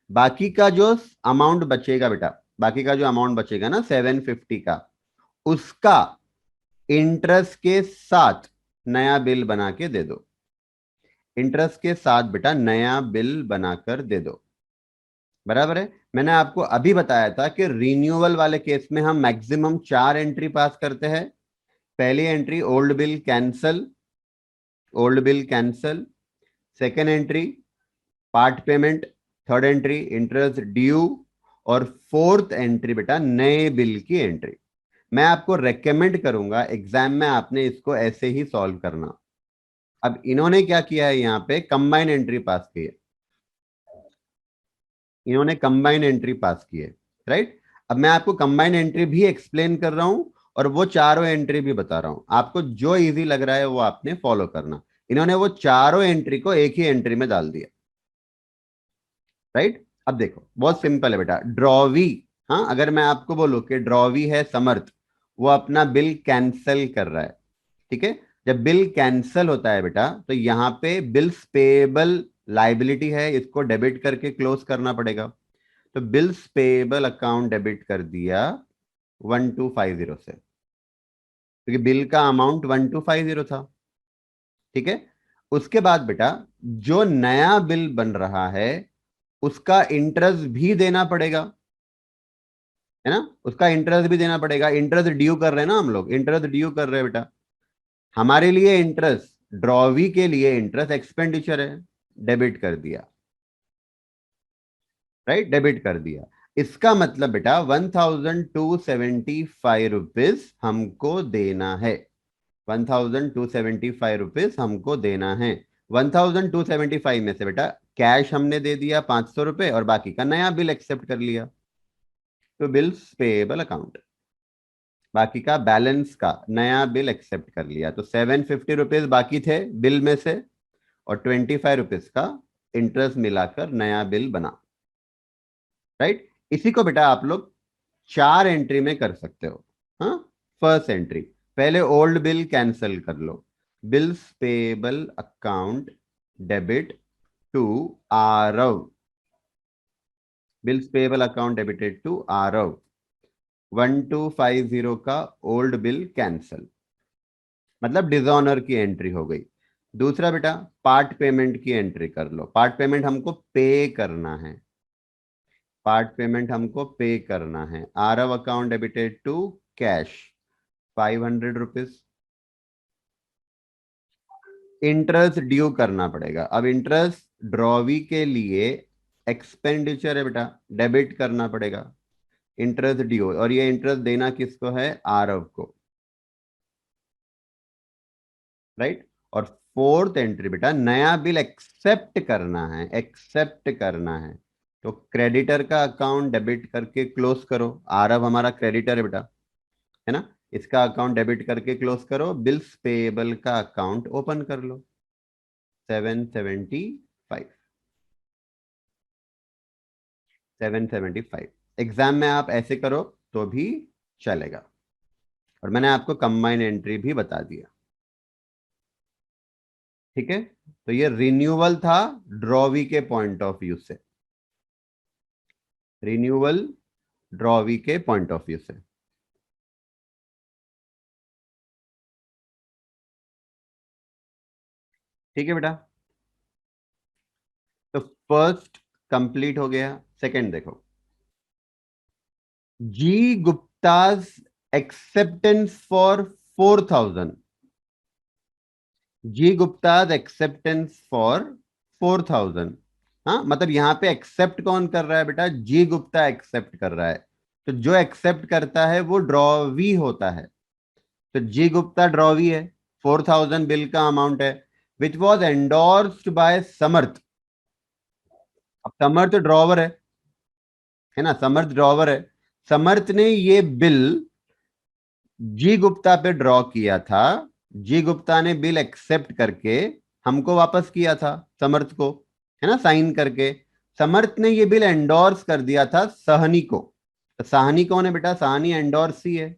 बाकी का जो अमाउंट बचेगा बेटा, बाकी का जो अमाउंट बचेगा ना 750 का, उसका इंटरेस्ट के साथ नया बिल बना के दे दो। इंटरेस्ट के साथ बेटा नया बिल बनाकर दे दो। बराबर है। मैंने आपको अभी बताया था कि रिन्यूअल वाले केस में हम मैक्सिमम 4 एंट्री पास करते हैं। पहली entry old bill cancel, old bill cancel. Second entry part payment. Third entry interest due. और फोर्थ एंट्री बेटा नए बिल की एंट्री। मैं आपको रेकमेंड करूंगा एग्जाम में आपने इसको ऐसे ही सॉल्व करना। अब इन्होंने क्या किया है, यहाँ पे कंबाइन एंट्री पास की है। इन्होंने कंबाइन एंट्री पास की है, राइट। अब मैं आपको कंबाइन एंट्री भी एक्सप्लेन कर रहा हूं और वो चारों एंट्री भी बता रहा हूं। आपको जो इजी लग रहा है वो आपने फॉलो करना। इन्होंने वो चारों एंट्री को एक ही एंट्री में डाल दिया, राइट। अब देखो बहुत सिंपल है बेटा, ड्रॉवी। हाँ, अगर मैं आपको बोलूं कि ड्रॉवी है समर्थ, वो अपना बिल कैंसिल कर रहा है, ठीक है। जब बिल कैंसिल होता है बेटा तो यहाँ पे बिल्स पेएबल लाइबिलिटी है, इसको डेबिट करके क्लोज करना पड़ेगा। तो बिल्स पेएबल अकाउंट डेबिट कर दिया 1250 से, क्योंकि बिल का अमाउंट 1250 था, ठीक है। उसके बाद बेटा जो नया बिल बन रहा है उसका इंटरेस्ट भी देना पड़ेगा, है ना। उसका इंटरेस्ट भी देना पड़ेगा। इंटरेस्ट ड्यू कर रहे हैं ना हम लोग, इंटरेस्ट ड्यू कर रहे हैं बेटा। हमारे लिए इंटरेस्ट, ड्रॉवी के लिए इंटरेस्ट एक्सपेंडिचर है, डेबिट कर दिया, राइट, डेबिट कर दिया। इसका मतलब बेटा 1275 रुपीज हमको देना है। 1275 रुपीज हमको देना है। 1275 में से बेटा कैश हमने दे दिया 500 रुपए और बाकी का नया बिल एक्सेप्ट कर लिया। तो बिल्स पेएबल अकाउंट, बाकी का बैलेंस का नया बिल एक्सेप्ट कर लिया। तो 750 रुपीज बाकी थे बिल में से और 25 रुपीज का इंटरेस्ट मिलाकर नया बिल बना, राइट। इसी को बेटा आप लोग 4 एंट्री में कर सकते हो। हाँ, फर्स्ट एंट्री पहले ओल्ड बिल कैंसिल कर लो। Bills payable account debit to Aarav. Bills payable account debited to Aarav. 1250 का ओल्ड बिल कैंसल, मतलब डिसऑनर की एंट्री हो गई। दूसरा बेटा पार्ट पेमेंट की एंट्री कर लो। पार्ट पेमेंट हमको पे करना है, पार्ट पेमेंट हमको पे करना है। Aarav account debited to cash 500 rupees. Interest due करना पड़ेगा। अब इंटरेस्ट ड्रॉवी के लिए एक्सपेंडिचर है बेटा, डेबिट करना पड़ेगा। इंटरेस्ट ड्यू, और ये इंटरेस्ट देना किसको है, आरव को, राइट। और फोर्थ एंट्री बेटा नया बिल एक्सेप्ट करना है, एक्सेप्ट करना है। तो क्रेडिटर का अकाउंट डेबिट करके क्लोज करो। आरव हमारा क्रेडिटर है बेटा, है ना। इसका अकाउंट डेबिट करके क्लोज करो। बिल्स पेएबल का अकाउंट ओपन कर लो 775। 775 एग्जाम में आप ऐसे करो तो भी चलेगा। और मैंने आपको कंबाइन एंट्री भी बता दिया, ठीक है। तो ये रिन्यूअल था ड्रॉवी के पॉइंट ऑफ व्यू से, रिन्यूअल ड्रॉवी के पॉइंट ऑफ व्यू से। ठीक है बेटा। तो फर्स्ट कंप्लीट हो गया। सेकंड देखो, G Gupta's acceptance for 4000। G Gupta's acceptance for 4000। हाँ, मतलब यहां पे एक्सेप्ट कौन कर रहा है बेटा, जी गुप्ता एक्सेप्ट कर रहा है। तो जो एक्सेप्ट करता है वो ड्रॉवी होता है। तो जी गुप्ता ड्रॉवी है, 4000 बिल का अमाउंट है, which was endorsed bye Samarth. अब समर्थ ड्रॉवर है ना, समर्थ ड्रॉवर है। समर्थ ने ये बिल जी गुप्ता पे ड्रॉ किया था। जी गुप्ता ने बिल एक्सेप्ट करके हमको वापस किया था, समर्थ को, है ना, साइन करके। समर्थ ने ये बिल एंडोर्स कर दिया था सहनी को। तो साहनी कौन है बेटा, साहनी एंडोर्सी है।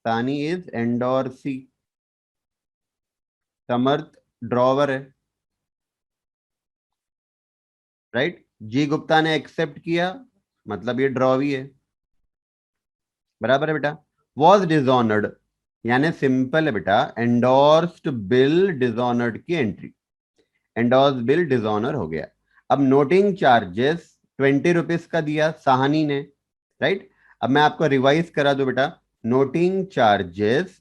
Sahni is endorsee. Samarth drawer है, राइट। जी गुप्ता ने एक्सेप्ट किया, मतलब ये ड्रॉवी है। बराबर है बेटा। वॉज डिसऑनर्ड यानी सिंपल है बेटा, एंडोर्स्ड बिल डिसऑनर्ड की एंट्री, एंडोर्स बिल डिसऑनर हो गया। अब नोटिंग चार्जेस 20 रुपीज का दिया साहनी ने, राइट। अब मैं आपको रिवाइज करा दूं बेटा। Noting charges,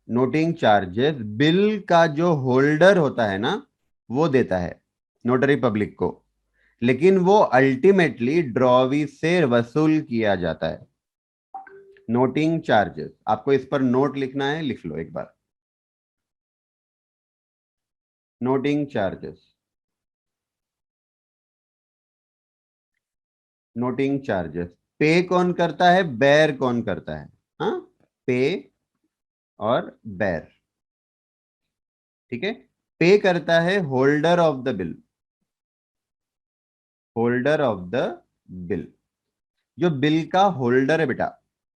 noting charges bill का जो होल्डर होता है ना, वो देता है नोटरी पब्लिक को, लेकिन वो अल्टीमेटली ड्रॉवी से वसूल किया जाता है। नोटिंग चार्जेस, आपको इस पर नोट लिखना है, लिख लो एक बार। नोटिंग चार्जेस, नोटिंग चार्जेस पे कौन करता है, बेयर कौन करता है? हाँ, पे और बेयर, ठीक है। पे करता है holder of the bill, holder of the bill, जो बिल का होल्डर है बेटा।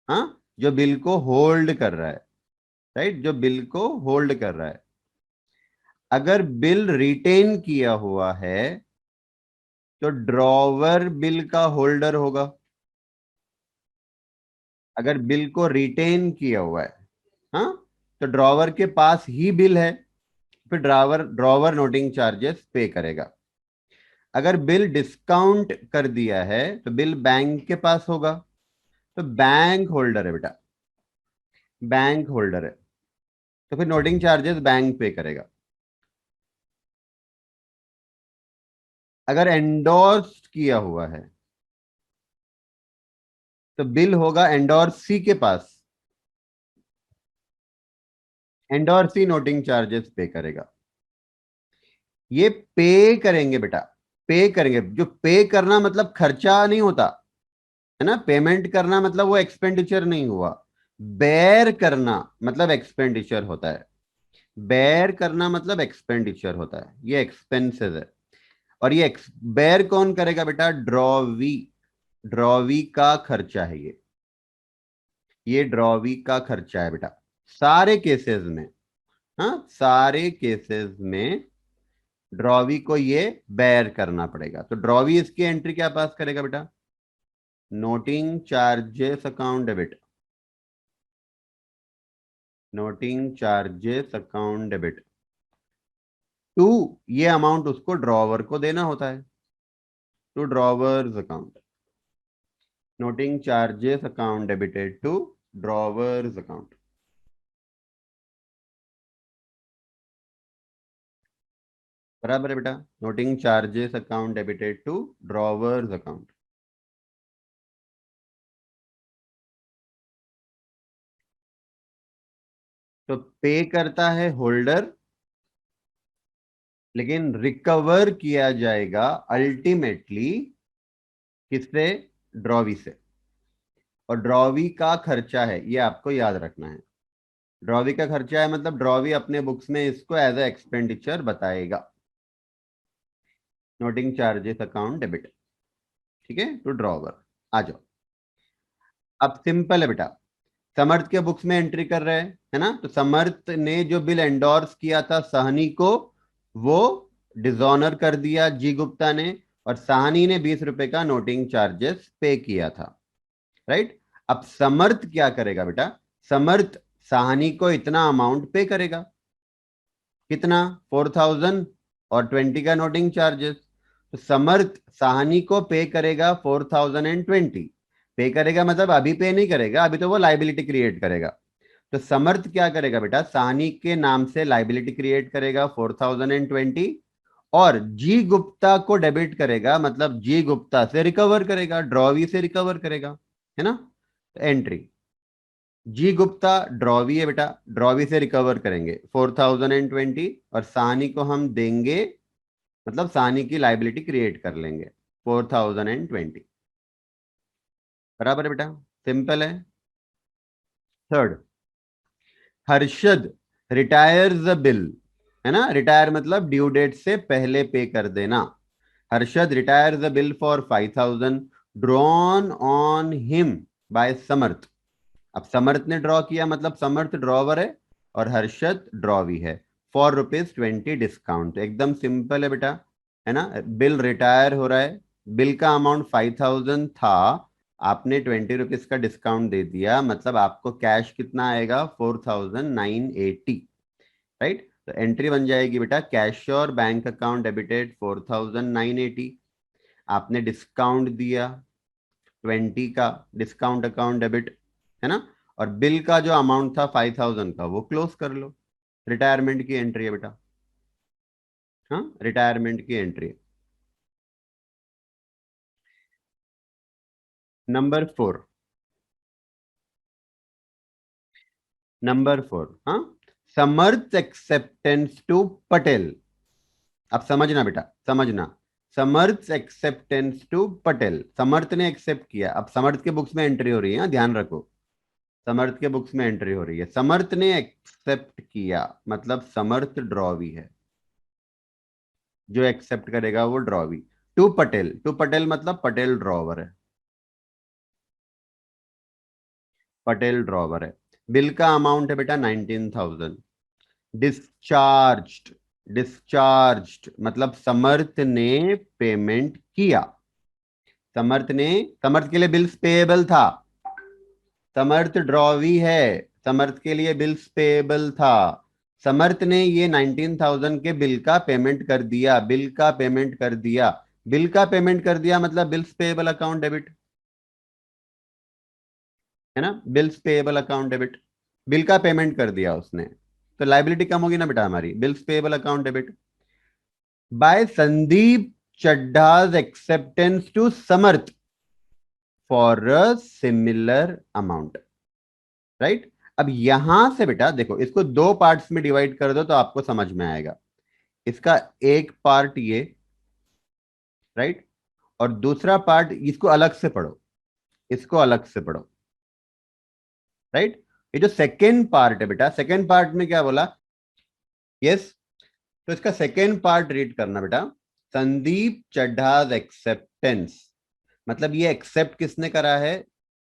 हाँ, जो बिल को होल्ड कर रहा है, राइट, जो बिल को होल्ड कर रहा है। अगर बिल रिटेन किया हुआ है तो ड्रॉवर बिल का होल्डर होगा। अगर बिल को रिटेन किया हुआ है, हाँ, तो ड्रॉवर के पास ही बिल है, फिर ड्रॉवर ड्रॉवर नोटिंग चार्जेस पे करेगा। अगर बिल डिस्काउंट कर दिया है तो बिल बैंक के पास होगा, तो बैंक होल्डर है बेटा, बैंक होल्डर है, तो फिर नोटिंग चार्जेस बैंक पे करेगा। अगर एंडोर्स किया हुआ है तो बिल होगा एंडोर्सी के पास, एंडोर्सी नोटिंग चार्जेस पे करेगा। ये पे करेंगे बेटा, पे करेंगे। जो पे करना मतलब खर्चा नहीं होता है ना, पेमेंट करना मतलब वो एक्सपेंडिचर नहीं हुआ। बेयर करना मतलब एक्सपेंडिचर होता है, बेयर करना मतलब एक्सपेंडिचर होता है, ये एक्सपेंसेस है। और ये बेयर कौन करेगा बेटा? ड्रॉवी, ड्रॉवी का खर्चा है ये ड्रॉवी का खर्चा है बेटा, सारे केसेस में। हाँ, सारे केसेस में ड्रॉवी को ये बेयर करना पड़ेगा। तो ड्रॉवी इसकी एंट्री क्या पास करेगा बेटा? Noting charges account debit, noting charges account debit to, ये अमाउंट उसको ड्रॉवर को देना होता है, to drawers account, noting charges account debited to drawers account. बराबर है बेटा, noting charges account debited to drawers account. तो पे करता है होल्डर, लेकिन रिकवर किया जाएगा अल्टीमेटली किससे? ड्रॉवी से। और ड्रॉवी का खर्चा है, ये आपको याद रखना है। ड्रॉवी का खर्चा है मतलब ड्रॉवी अपने बुक्स में इसको एज ए एक्सपेंडिचर बताएगा। नोटिंग चार्जेस अकाउंट डेबिट, ठीक है, टू ड्रॉवर। आ जाओ, अब सिंपल है बेटा। समर्थ के बुक्स में एंट्री कर रहे हैं, है ना, तो समर्थ ने जो बिल एंडोर्स किया था साहनी को, वो डिसऑनर कर दिया जी गुप्ता ने, और साहनी ने 20 रुपए का नोटिंग चार्जेस पे किया था, राइट। अब समर्थ क्या करेगा बेटा? समर्थ साहनी को इतना अमाउंट पे करेगा, कितना? 4,000 और 20 का नोटिंग चार्जेस। तो समर्थ साहनी को पे करेगा 4,020। पे करेगा मतलब अभी पे नहीं करेगा, अभी तो वो लाइबिलिटी क्रिएट करेगा। तो समर्थ क्या करेगा बेटा? साहनी के नाम से लाइबिलिटी क्रिएट करेगा 4,020, और जी गुप्ता को डेबिट करेगा, मतलब जी गुप्ता से रिकवर करेगा, ड्रॉवी से रिकवर करेगा, है ना। तो एंट्री, जी गुप्ता ड्रॉवी है बेटा, ड्रॉवी से रिकवर करेंगे 4,020, और सानी को हम देंगे, मतलब सानी की लाइबिलिटी क्रिएट कर लेंगे 4,020। बराबर है बेटा, सिंपल है। Third, Harshad retires the bill, है ना, रिटायर मतलब ड्यू डेट से पहले पे कर देना। Harshad retires the bill for 5,000 drawn on him by Samarth. अब समर्थ ने ड्रॉ किया मतलब समर्थ ड्रॉवर है और हर्षद ड्रॉवी है, फॉर ₹20 डिस्काउंट। एकदम सिंपल है बेटा, है ना। बिल रिटायर हो रहा है, बिल का अमाउंट 5,000 था, आपने 20 रुपीज का डिस्काउंट दे दिया, मतलब आपको कैश कितना आएगा, 4980, राइट। तो एंट्री बन जाएगी बेटा, कैश और बैंक अकाउंट डेबिटेड 4980। आपने डिस्काउंट दिया 20 का, डिस्काउंट अकाउंट डेबिट, है ना। और बिल का जो अमाउंट था 5000 का, वो क्लोज कर लो। रिटायरमेंट की एंट्री है बेटा। हाँ, रिटायरमेंट की एंट्री। नंबर 4। नंबर 4, हाँ, समर्थ एक्सेप्टेंस टू पटेल। अब समझना बेटा, समझना। समर्थ एक्सेप्टेंस टू पटेल, समर्थ ने एक्सेप्ट किया। अब समर्थ के बुक्स में एंट्री हो रही है, हाँ, ध्यान रखो। समर्थ के बुक्स में एंट्री हो रही है, समर्थ ने एक्सेप्ट किया, मतलब समर्थ ड्रॉवी है। जो एक्सेप्ट करेगा वो drawee. To Patel, to Patel मतलब पटेल ड्रॉवर है। पटेल ड्रॉवर है। बिल का अमाउंट है बेटा 19,000। डिस्चार्ज्ड, डिस्चार्ज्ड मतलब समर्थ ने पेमेंट किया। समर्थ ने, समर्थ के लिए बिल्स पेएबल था। समर्थ ड्रॉवी है, समर्थ के लिए बिल्स पेएबल था। समर्थ ने ये 19,000 के बिल का पेमेंट कर दिया, बिल का पेमेंट कर दिया। बिल का पेमेंट कर दिया मतलब बिल्स पेएबल अकाउंट डेबिट, है ना। Bills payable account debit, bill का पेमेंट कर दिया उसने, तो लाइबिलिटी कम होगी ना बेटा हमारी, bills payable account debit. By Sandeep Chadha's acceptance to Samarth for a similar amount, right. अब यहां से बेटा देखो, इसको दो पार्ट्स में डिवाइड कर दो तो आपको समझ में आएगा। इसका एक पार्ट ये, राइट, और दूसरा पार्ट इसको अलग से पढ़ो, इसको अलग से पढ़ो, राइट। ये जो सेकेंड पार्ट है बेटा, सेकेंड पार्ट में क्या बोला, यस। तो इसका सेकेंड पार्ट रीड करना बेटा। संदीप चड्ढाज एक्सेप्टेंस, मतलब ये एक्सेप्ट किसने करा है,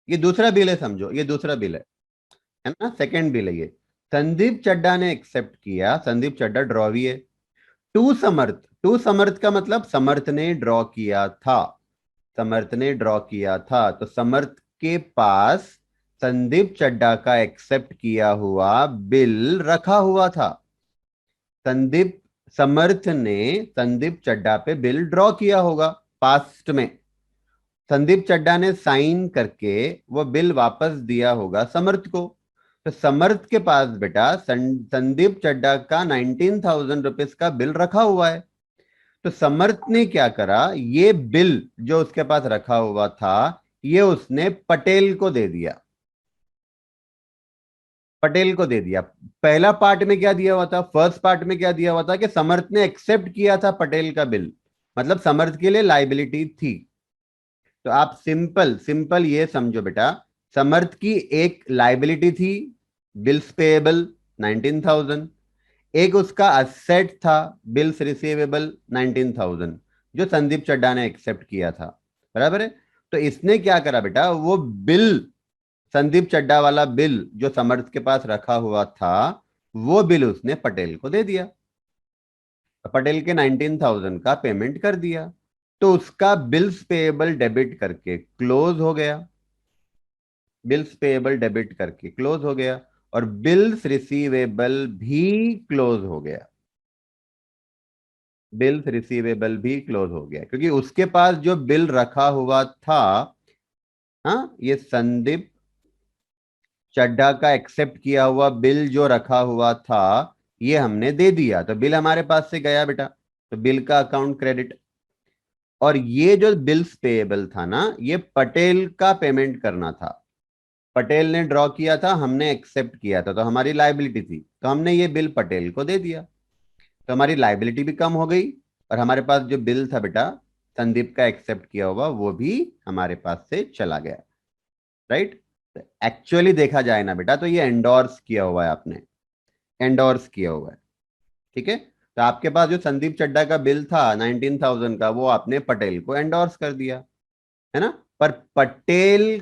ये दूसरा बिल है, समझो ये दूसरा बिल है ना, सेकेंड बिल है ये। संदीप चड्ढा ने एक्सेप्ट किया, संदीप चड्ढा ड्रॉवी है। टू समर्थ, टू समर्थ का मतलब समर्थ ने ड्रॉ किया था, समर्थ ने ड्रॉ किया था, तो समर्थ के पास संदीप चड्ढा का एक्सेप्ट किया हुआ बिल रखा हुआ था। संदीप, समर्थ ने संदीप चड्ढा पे बिल ड्रॉ किया होगा पास्ट में। संदीप चड्ढा ने साइन करके वो बिल वापस दिया होगा समर्थ को। तो समर्थ के पास बेटा संदीप चड्ढा का 19,000 रुपीज का बिल रखा हुआ है। तो समर्थ ने क्या करा, ये बिल जो उसके पास रखा हुआ था, ये उसने पटेल को दे दिया, पटेल को दे दिया। पहला पार्ट में क्या दिया हुआ था, फर्स्ट पार्ट में क्या दिया हुआ था कि समर्थ ने एक्सेप्ट किया था पटेल का बिल, मतलब समर्थ के लिए लाइबिलिटी थी। तो आप सिंपल सिंपल ये समझो बेटा, समर्थ की एक लाइबिलिटी थी, बिल्स पेएबल 19,000, एक उसका असेट था, बिल्स रिसीवेबल 19,000, जो संदीप चड्ढा ने एक्सेप्ट किया था, बराबर है। तो इसने क्या करा बेटा, वो बिल, संदीप चड्ढा वाला बिल जो समर्थ के पास रखा हुआ था, वो बिल उसने पटेल को दे दिया। पटेल के 19,000 का पेमेंट कर दिया, तो उसका बिल्स पेएबल डेबिट करके क्लोज हो गया, बिल्स पेएबल डेबिट करके क्लोज हो गया, और बिल्स रिसीवेबल भी क्लोज हो गया, बिल्स रिसीवेबल भी क्लोज हो गया, क्योंकि उसके पास जो बिल रखा हुआ था, हाँ, ये संदीप चड्ढा का एक्सेप्ट किया हुआ बिल जो रखा हुआ था, ये हमने दे दिया, तो बिल हमारे पास से गया बेटा, तो बिल का अकाउंट क्रेडिट। और ये जो बिल्स पेएबल था ना, ये पटेल का पेमेंट करना था, पटेल ने ड्रॉ किया था, हमने एक्सेप्ट किया था, तो हमारी लाइबिलिटी थी, तो हमने ये बिल पटेल को दे दिया, तो हमारी लाइबिलिटी भी कम हो गई, और हमारे पास जो बिल था बेटा संदीप का एक्सेप्ट किया हुआ, वो भी हमारे पास से चला गया, राइट। एक्चुअली देखा जाए ना बेटा, तो ये एंडोर्स किया हुआ है आपने, एंडोर्स किया हुआ है, ठीक है। तो आपके पास जो संदीप चड्ढा का बिल था 19,000 का, वो आपने पटेल को एंडोर्स कर दिया, है ना। पर पटेल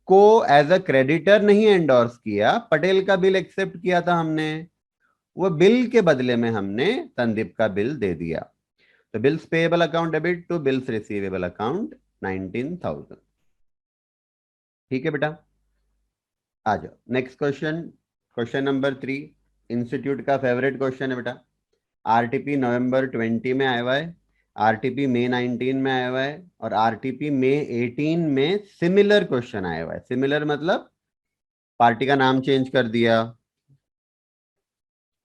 को एज अ क्रेडिटर नहीं एंडोर्स किया, पटेल का बिल एक्सेप्ट किया था हमने, वो बिल के बदले में हमने संदीप का बिल दे दिया। तो bills payable account debit to bills receivable account 19,000। ठीक है बेटा, आ जाओ next question. Question number 3, institute का फेवरेट क्वेश्चन है बेटा। आरटीपी नवंबर 20 में आया हुआ है, आरटीपी मई 19 में आया हुआ है, और आरटीपी मई 18 में सिमिलर क्वेश्चन आया हुआ है। सिमिलर मतलब पार्टी का नाम चेंज कर दिया,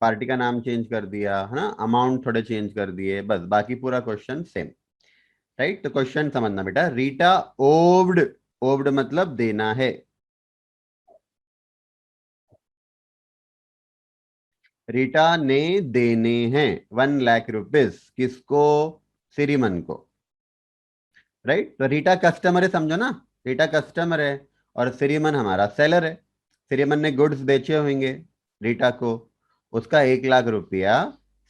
पार्टी का नाम चेंज कर दिया है ना, अमाउंट थोड़े चेंज कर दिए, बस बाकी पूरा क्वेश्चन सेम। राइट, तो क्वेश्चन समझना बेटा। रीटा ओव्ड, ओव्ड मतलब देना है। रीटा ने देने हैं 1 लाख रुपीज, किसको? सिरिमन को। राइट, तो रीटा कस्टमर है, समझो ना। रीटा कस्टमर है और सिरिमन हमारा सेलर है। सिरिमन ने गुड्स बेचे होंगे रीटा को, उसका 1 लाख रुपया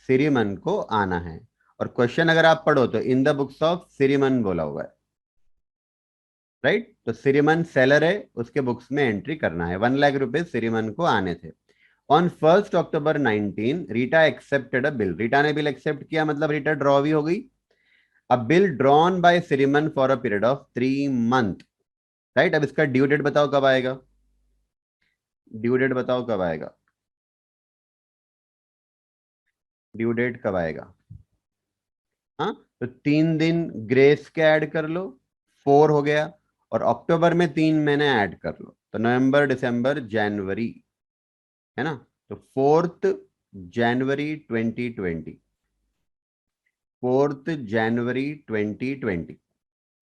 सिरिमन को आना है। और क्वेश्चन अगर आप पढ़ो तो इन द बुक्स ऑफ सिरिमन बोला हुआ है। राइट, तो सिरिमन सेलर है, उसके बुक्स में एंट्री करना है। 1 लाख रुपए सिरिमन को आने थे। On 1 October 19 Rita accepted a bill, Rita ने बिल एक्सेप्ट किया, मतलब रीटा ड्रॉ भी हो गई। A bill drawn by Siriman for a period of 3 month. Right, अब इसका ड्यू डेट बताओ कब आएगा? ड्यू डेट बताओ कब आएगा? ड्यू डेट कब आएगा? हाँ, तो 3 दिन ग्रेस के ऐड कर लो, 4 हो गया। और अक्टूबर में 3 महीने ऐड कर लो, तो नवंबर दिसंबर जनवरी, है ना। तो 4 जनवरी 2020, 4 जनवरी 2020,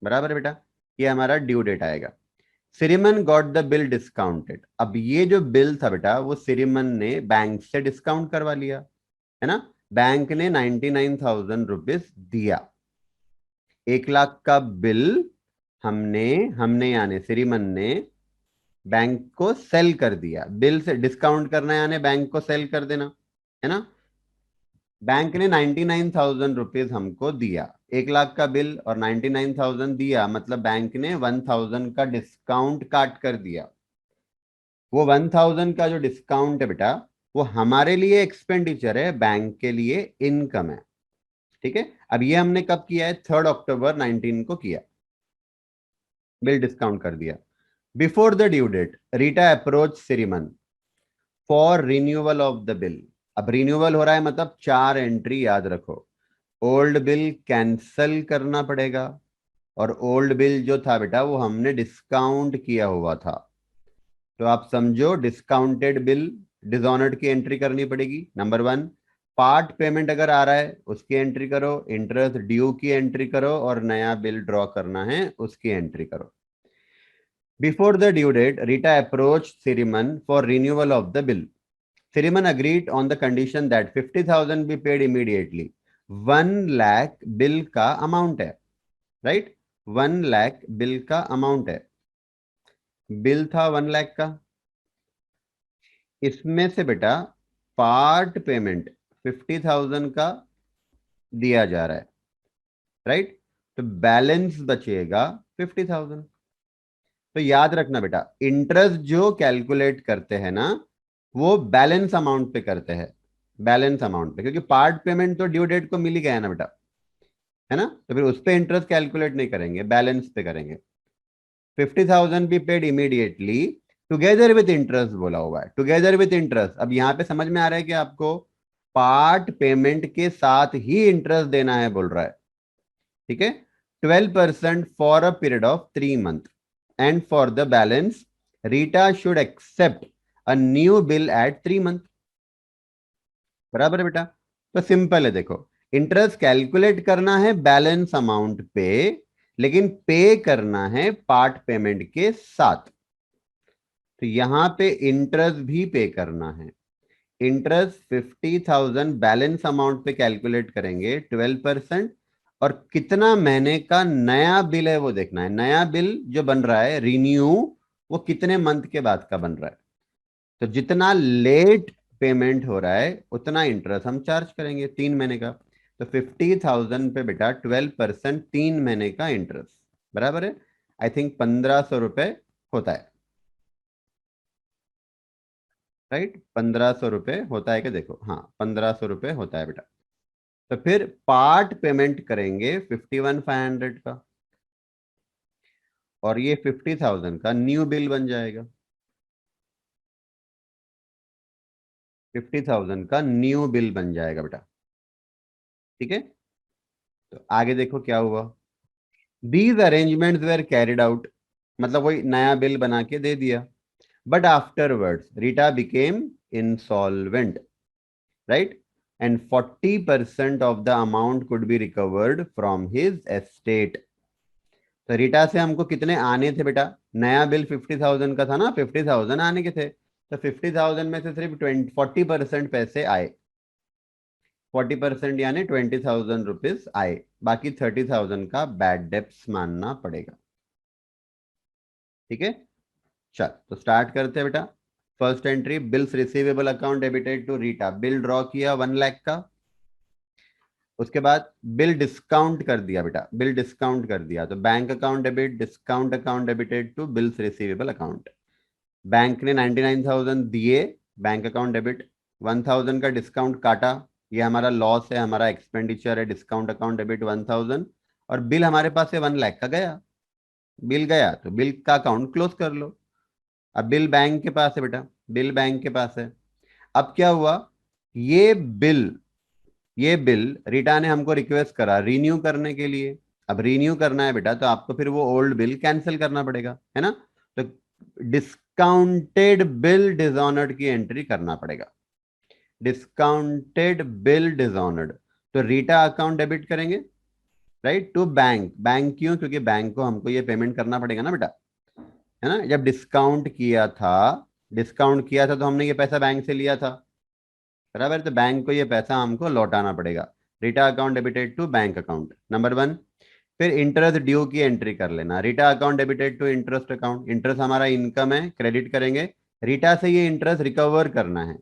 बराबर है बेटा। ये हमारा ड्यू डेट आएगा। सिरिमन गॉट द बिल डिस्काउंटेड, अब ये जो बिल था बेटा वो सिरिमन ने बैंक से डिस्काउंट करवा लिया, है ना। बैंक ने 99,000 रुपीज दिया। 1 लाख का बिल हमने हमने यानी श्रीमन ने बैंक को सेल कर दिया। बिल से डिस्काउंट करना यानी बैंक को सेल कर देना, है ना। बैंक ने 99,000 रुपीज हमको दिया, 1 लाख का बिल और 99,000 दिया, मतलब बैंक ने 1,000 का डिस्काउंट काट कर दिया। वो 1,000 का जो डिस्काउंट है बेटा, वो हमारे लिए एक्सपेंडिचर है, बैंक के लिए इनकम है। ठीक है, अब ये हमने कब किया है? 3 अक्टूबर 19 को किया, बिल डिस्काउंट कर दिया। Before the due date Rita approach Siriman for renewal of the bill. अब रिन्यूअल हो रहा है मतलब 4 एंट्री याद रखो। ओल्ड बिल कैंसल करना पड़ेगा, और ओल्ड बिल जो था बेटा वो हमने डिस्काउंट किया हुआ था। तो आप समझो, डिस्काउंटेड बिल डिसऑनर्ड की एंट्री करनी पड़ेगी, नंबर 1। पार्ट पेमेंट अगर आ रहा है उसकी एंट्री करो, इंटरेस्ट ड्यू की एंट्री करो, और नया बिल ड्रॉ करना है उसकी एंट्री करो। Before the due date, Rita approached Siriman for renewal of the bill. Siriman agreed on the condition that 50,000 be paid immediately. 1 lakh bill का अमाउंट है, राइट। 1 लाख बिल का अमाउंट है, बिल था 1 लाख का। इसमें से बेटा पार्ट पेमेंट 50,000 का दिया जा रहा है, राइट। तो बैलेंस बचेगा 50,000। तो याद रखना बेटा, इंटरेस्ट जो कैलकुलेट करते हैं ना, वो बैलेंस अमाउंट पे करते हैं, बैलेंस अमाउंट पे, क्योंकि पार्ट पेमेंट तो ड्यू डेट को मिल ही गया है ना बेटा, है ना। तो फिर उस पे इंटरेस्ट कैलकुलेट नहीं करेंगे, बैलेंस पे करेंगे। 50,000 be paid immediately together with interest बोला हुआ है, टुगेदर विथ इंटरेस्ट। अब यहां पे समझ में आ रहा है कि आपको पार्ट पेमेंट के साथ ही इंटरेस्ट देना है बोल रहा है, ठीक है। 12% for a period of 3 month, and for the balance Rita should accept a new bill at 3 month. बराबर है बेटा। तो सिंपल है, देखो, इंटरेस्ट कैलकुलेट करना है बैलेंस अमाउंट पे, लेकिन पे करना है पार्ट पेमेंट के साथ। तो यहां पे इंटरेस्ट भी पे करना है। इंटरेस्ट 50,000 बैलेंस अमाउंट पे कैलकुलेट करेंगे 12%, और कितना महीने का नया बिल है वो देखना है। नया बिल जो बन रहा है रिन्यू, वो कितने मंथ के बाद का बन रहा है। तो जितना लेट पेमेंट हो रहा है उतना इंटरेस्ट हम चार्ज करेंगे 3 महीने का। तो 50,000 पे बेटा 12%, 3 महीने का इंटरेस्ट, बराबर है, आई थिंक 1,500 रुपए होता है, राइट। 1,500 रुपए होता है कि, देखो, हाँ 1,500 रुपए होता है बेटा। तो फिर पार्ट पेमेंट करेंगे 51,500 का, और ये 50,000 का न्यू बिल बन जाएगा। 50,000 का न्यू बिल बन जाएगा बेटा। ठीक है, तो आगे देखो क्या हुआ। These arrangements were carried out, मतलब कोई नया बिल बना के दे दिया। But afterwards Rita became insolvent, right, and 40% of the amount could be recovered from his estate. तो रीटा से हमको कितने आने थे बेटा? नया बिल 50,000 का था ना, 50,000 आने के थे। तो 50,000 में से सिर्फ 40% पैसे आए। 40% यानी 20,000 रुपीज आए। बाकी 30,000 का बैड डेप्स मानना पड़ेगा। ठीक है, चल तो स्टार्ट करते हैं बेटा। First entry, bills receivable account debited to Rita. Bill draw किया 1 लाख का। उसके बाद बिल डिस्काउंट कर दिया बेटा, बिल डिस्काउंट कर दिया तो bank account debit, discount account debited to bills receivable account. Bank ने 99,000 दिए, बैंक अकाउंट डेबिट। 1,000 का डिस्काउंट काटा, ये हमारा लॉस है, हमारा एक्सपेंडिचर है, डिस्काउंट अकाउंट डेबिट 1,000। और बिल हमारे पास से 1 लाख का गया। बिल गया तो बिल का अकाउंट क्लोज कर लो। अब बिल बैंक के पास है बेटा, बिल बैंक के पास है। अब क्या हुआ, ये बिल ये बिल रीटा ने हमको रिक्वेस्ट करा रीन्यू करने के लिए। अब रीन्यू करना है बेटा तो आपको फिर वो ओल्ड बिल कैंसिल करना पड़ेगा, है ना। तो डिस्काउंटेड बिल डिसऑनर्ड की एंट्री करना पड़ेगा। डिस्काउंटेड बिल डिसऑनर्ड, तो रीटा अकाउंट डेबिट करेंगे, राइट, टू बैंक। बैंक क्यों? क्योंकि बैंक को हमको ये पेमेंट करना पड़ेगा ना बेटा, है ना। जब डिस्काउंट किया था तो हमने ये पैसा बैंक से लिया था, बराबर। तो बैंक को ये पैसा हमको लौटाना पड़ेगा। Rita account debited to bank account, number 1। फिर इंटरेस्ट ड्यू की एंट्री कर लेना। Rita account debited to interest account, interest हमारा इनकम है, क्रेडिट करेंगे। रिटा से ये इंटरेस्ट रिकवर करना है।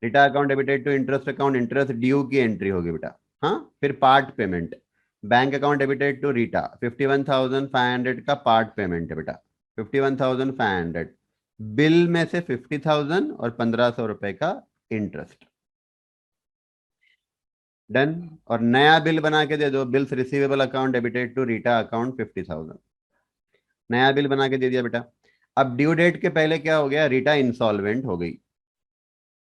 Rita account debited to interest account, interest due की एंट्री होगी बेटा। हाँ, फिर part payment, bank account debited to Rita. 51,500 का पार्ट पेमेंट है बेटा, 51,500। बिल में से 50,000 और 1,500 रुपए का इंटरेस्ट। डन। और नया बिल बना के दे दो, bills receivable account debited to Rita account 50,000। नया बिल बना के दे दिया बेटा। अब ड्यू डेट के पहले क्या हो गया, रीटा इंसॉल्वेंट हो गई,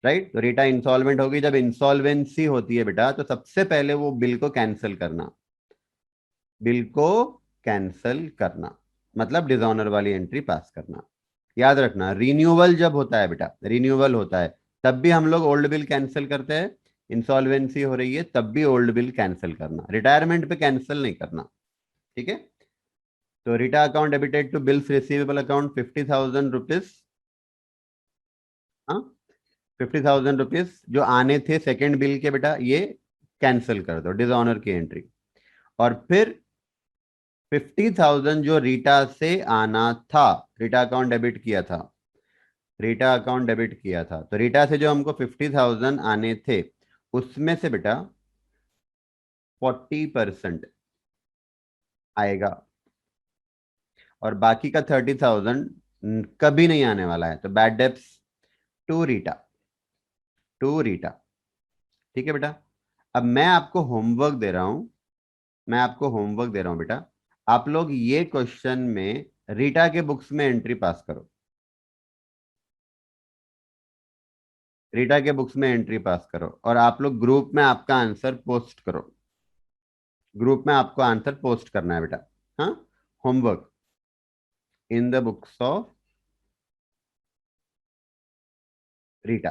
राइट। तो रीटा इंसॉल्वेंट हो गई। जब इंसॉल्वेंसी होती है बेटा तो सबसे पहले वो बिल को कैंसिल करना, बिल को कैंसिल करना, मतलब डिसऑनर वाली एंट्री पास करना। याद रखना, रिन्यूअल जब होता है बेटा, रिन्यूअल होता है तब भी हम लोग ओल्ड बिल कैंसिल करते हैं। इंसॉल्वेंसी हो रही है तब भी ओल्ड बिल कैंसिल करना, रिटायरमेंट पे कैंसिल नहीं करना। ठीक है, तो Rita account debited to bills receivable account 50,000 rupees. हाँ, 50,000 रुपीज जो आने थे सेकेंड बिल के बेटा, ये कैंसिल कर दो, डिसऑनर की एंट्री। और फिर 50,000 जो रीटा से आना था, रीटा अकाउंट डेबिट किया था, रीटा अकाउंट डेबिट किया था, तो रीटा से जो हमको 50,000 आने थे उसमें से बेटा 40% आएगा। और बाकी का 30,000 कभी नहीं आने वाला है। तो bad debts to Rita, to Rita. ठीक है बेटा। अब मैं आपको होमवर्क दे रहा हूं, मैं आपको होमवर्क दे रहा हूं बेटा। आप लोग ये क्वेश्चन में रीटा के बुक्स में एंट्री पास करो, रीटा के बुक्स में एंट्री पास करो। और आप लोग ग्रुप में आपका आंसर पोस्ट करो, ग्रुप में आपको आंसर पोस्ट करना है बेटा। हाँ, homework in the books of Rita,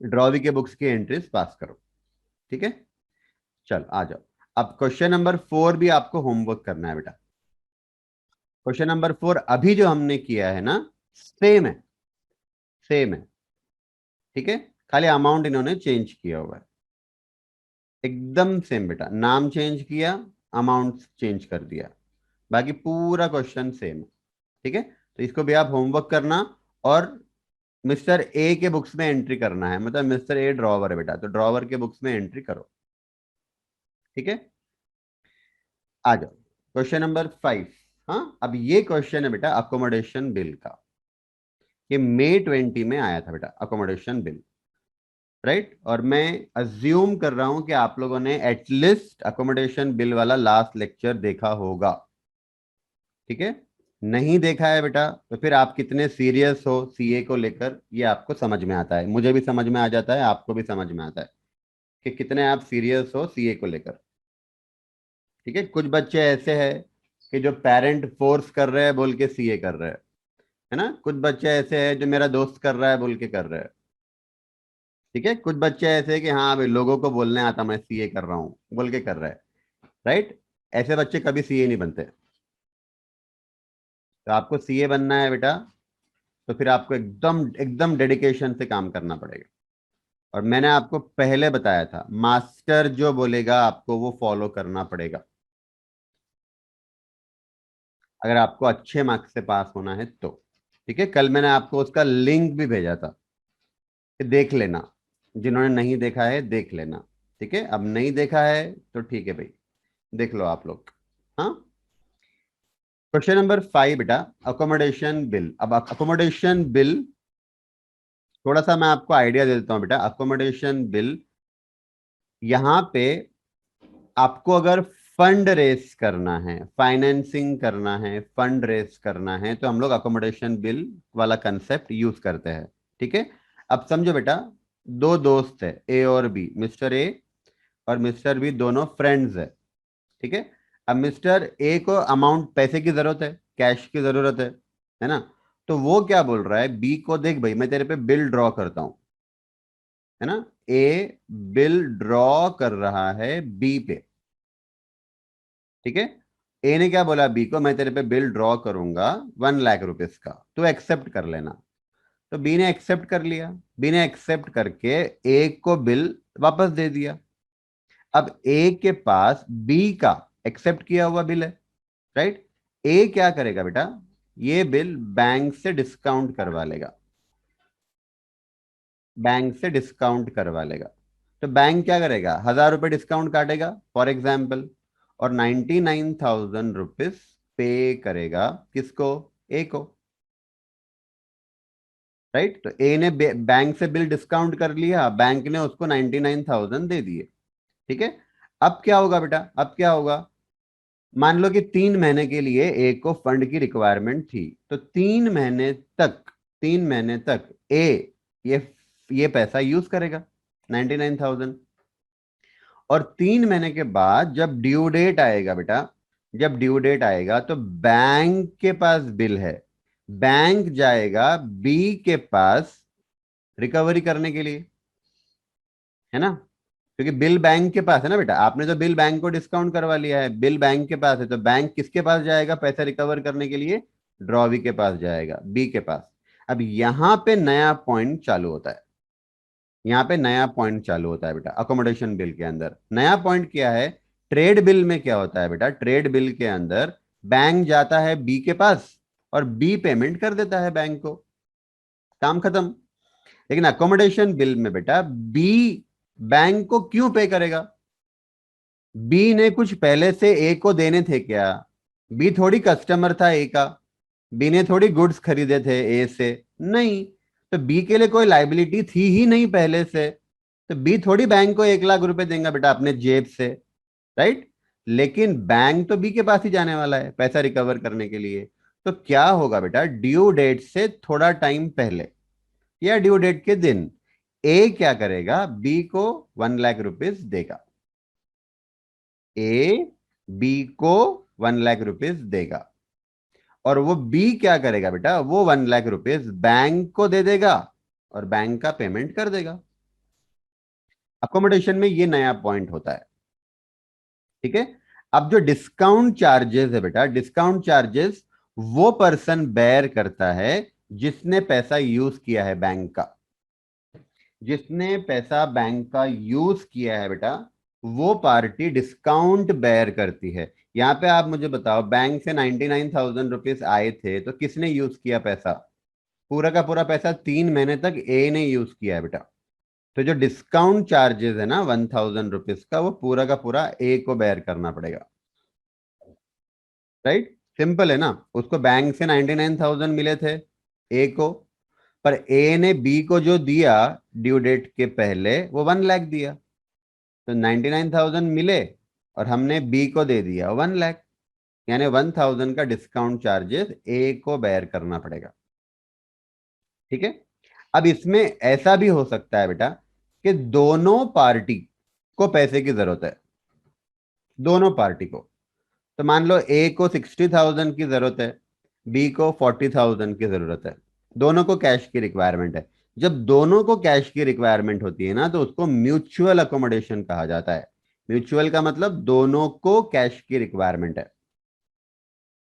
drawee के बुक्स की एंट्रीज पास करो। ठीक है, चल आ जाओ। अब क्वेश्चन नंबर 4 भी आपको होमवर्क करना है बेटा। क्वेश्चन नंबर 4 अभी जो हमने किया है ना, सेम है, सेम है। ठीक है, खाली अमाउंट इन्होंने चेंज किया हुआ है। एकदम सेम बेटा, नाम चेंज किया, अमाउंट चेंज कर दिया, बाकी पूरा क्वेश्चन सेम है। ठीक है, तो इसको भी आप होमवर्क करना। और मिस्टर ए के बुक्स में एंट्री करना है, मतलब मिस्टर ए ड्रॉवर है बेटा, तो ड्रॉवर के बुक्स में एंट्री करो। ठीक है, आ जाओ क्वेश्चन नंबर 5। हाँ, अब ये क्वेश्चन है बेटा अकोमोडेशन बिल का। ये मई 20 में आया था बेटा, अकोमोडेशन बिल। राइट। और मैं अज्यूम कर रहा हूं कि आप लोगों ने एटलीस्ट अकोमोडेशन बिल वाला लास्ट लेक्चर देखा होगा। ठीक है, नहीं देखा है बेटा तो फिर आप कितने सीरियस हो सीए को लेकर ये आपको समझ में आता है, मुझे भी समझ में आ जाता है, आपको भी समझ में आता है कि कितने आप सीरियस हो सीए को लेकर। ठीक है, कुछ बच्चे ऐसे हैं कि जो पेरेंट फोर्स कर रहे हैं बोल के सीए कर रहे हैं, है ना। कुछ बच्चे ऐसे हैं जो मेरा दोस्त कर रहा है बोल के कर रहे हैं। ठीक है, कुछ बच्चे ऐसे हैं कि हाँ भाई लोगों को बोलने आता मैं सीए कर रहा हूँ बोल के कर रहा है। राइट। ऐसे बच्चे कभी सीए नहीं बनते। तो आपको सीए बनना है बेटा तो फिर आपको एकदम एकदम डेडिकेशन से काम करना पड़ेगा। और मैंने आपको पहले बताया था मास्टर जो बोलेगा आपको वो फॉलो करना पड़ेगा, अगर आपको अच्छे मार्क्स से पास होना है तो। ठीक है, कल मैंने आपको उसका लिंक भी भेजा था कि देख लेना, जिन्होंने नहीं देखा है देख लेना। ठीक है, अब नहीं देखा है तो ठीक है भाई, देख लो आप लोग। हाँ, क्वेश्चन नंबर 5 बेटा, अकोमोडेशन बिल। अब अकोमोडेशन बिल थोड़ा सा मैं आपको आइडिया दे देता हूं बेटा। अकोमोडेशन बिल यहां पे आपको अगर फंड रेस करना है, फाइनेंसिंग करना है, फंड रेस करना है तो हम लोग अकोमोडेशन बिल वाला कंसेप्ट यूज करते हैं। ठीक है, अब समझो बेटा, दो दोस्त है ए और बी, मिस्टर ए और मिस्टर बी दोनों फ्रेंड्स है। ठीक है, अब मिस्टर ए को अमाउंट पैसे की जरूरत है, कैश की जरूरत है ना। तो वो क्या बोल रहा है बी को, देख भाई मैं तेरे पे बिल ड्रॉ करता हूं, है ना। ए बिल ड्रॉ कर रहा है बी पे। ठीक है, ए ने क्या बोला बी को, मैं तेरे पे बिल ड्रॉ करूंगा 1 लाख रुपीस का, तू एक्सेप्ट कर लेना। तो बी ने एक्सेप्ट कर लिया। बी ने एक्सेप्ट करके ए को बिल वापस दे दिया। अब ए के पास बी का एक्सेप्ट किया हुआ बिल है, राइट। ए क्या करेगा बेटा, ये बिल बैंक से डिस्काउंट करवा लेगा, बैंक से डिस्काउंट करवा लेगा। तो बैंक क्या करेगा, 1,000 रुपये डिस्काउंट काटेगा फॉर एग्जाम्पल, और 99,000 रुपीज पे करेगा किसको, ए को। राइट, तो ए ने बैंक से बिल डिस्काउंट कर लिया, बैंक ने उसको 99,000 दे दिए। ठीक है, अब क्या होगा बेटा, अब क्या होगा, मान लो कि 3 महीने के लिए ए को फंड की रिक्वायरमेंट थी, तो 3 महीने तक, 3 महीने तक ए ये ये पैसा यूज करेगा 99,000। और 3 महीने के बाद जब ड्यू डेट आएगा बेटा, जब ड्यू डेट आएगा तो बैंक के पास बिल है, बैंक जाएगा बी के पास रिकवरी करने के लिए, है ना। क्योंकि बिल बैंक के पास है ना बेटा, आपने तो बिल बैंक को डिस्काउंट करवा लिया है, बिल बैंक के पास है, तो बैंक किसके पास जाएगा पैसा रिकवर करने के लिए, ड्रॉवी के पास जाएगा, बी के पास। अब यहां पे नया पॉइंट चालू होता है, यहाँ पे नया पॉइंट चालू होता है बेटा अकोमोडेशन बिल के अंदर। नया पॉइंट क्या है, ट्रेड बिल में क्या होता है बेटा, ट्रेड बिल के अंदर बैंक जाता है बी के पास और बी पेमेंट कर देता है बैंक को, काम खत्म। लेकिन अकोमोडेशन बिल में बेटा बी बैंक को क्यों पे करेगा, बी ने कुछ पहले से ए को देने थे क्या, बी थोड़ी कस्टमर था ए का, बी ने थोड़ी गुड्स खरीदे थे ए से, नहीं। तो बी के लिए कोई लाइबिलिटी थी ही नहीं पहले से, तो बी थोड़ी बैंक को 1 लाख रुपए देगा बेटा अपने जेब से, राइट। लेकिन बैंक तो बी के पास ही जाने वाला है पैसा रिकवर करने के लिए। तो क्या होगा बेटा, ड्यू डेट से थोड़ा टाइम पहले या ड्यू डेट के दिन ए क्या करेगा, बी को 1 लाख रुपीस देगा, ए बी को 1 लाख रुपीस देगा। और वो बी क्या करेगा बेटा, वो 1 लाख रुपीस बैंक को दे देगा और बैंक का पेमेंट कर देगा। अकोमोडेशन में ये नया पॉइंट होता है। ठीक है, अब जो डिस्काउंट चार्जेस है बेटा, डिस्काउंट चार्जेस वो पर्सन बेयर करता है जिसने पैसा यूज किया है बैंक का, जिसने पैसा बैंक का यूज किया है बेटा वो पार्टी डिस्काउंट बेयर करती है। यहां पे आप मुझे बताओ, बैंक से 99,000 रुपीज आए थे तो किसने यूज किया पैसा, पूरा का पूरा पैसा 3 महीने तक ए ने यूज किया है बेटा। तो जो डिस्काउंट चार्जेस है ना 1,000 रुपीज का, वो पूरा का पूरा ए को बेयर करना पड़ेगा, राइट। सिंपल है ना, उसको बैंक से 99,000 मिले थे ए को, पर ए ने बी को जो दिया ड्यू डेट के पहले वो 1 लाख दिया, तो 99,000 मिले और हमने बी को दे दिया 1 लाख, यानी 1,000 का डिस्काउंट चार्जेस ए को बेयर करना पड़ेगा। ठीक है। अब इसमें ऐसा भी हो सकता है बेटा कि दोनों पार्टी को पैसे की जरूरत है, दोनों पार्टी को। तो मान लो ए को 60,000 की जरूरत है, बी को 40,000 की जरूरत है, दोनों को कैश की रिक्वायरमेंट है। जब दोनों को कैश की रिक्वायरमेंट होती है ना, तो उसको म्यूचुअल अकोमोडेशन कहा जाता है। म्यूचुअल का मतलब दोनों को कैश की रिक्वायरमेंट है।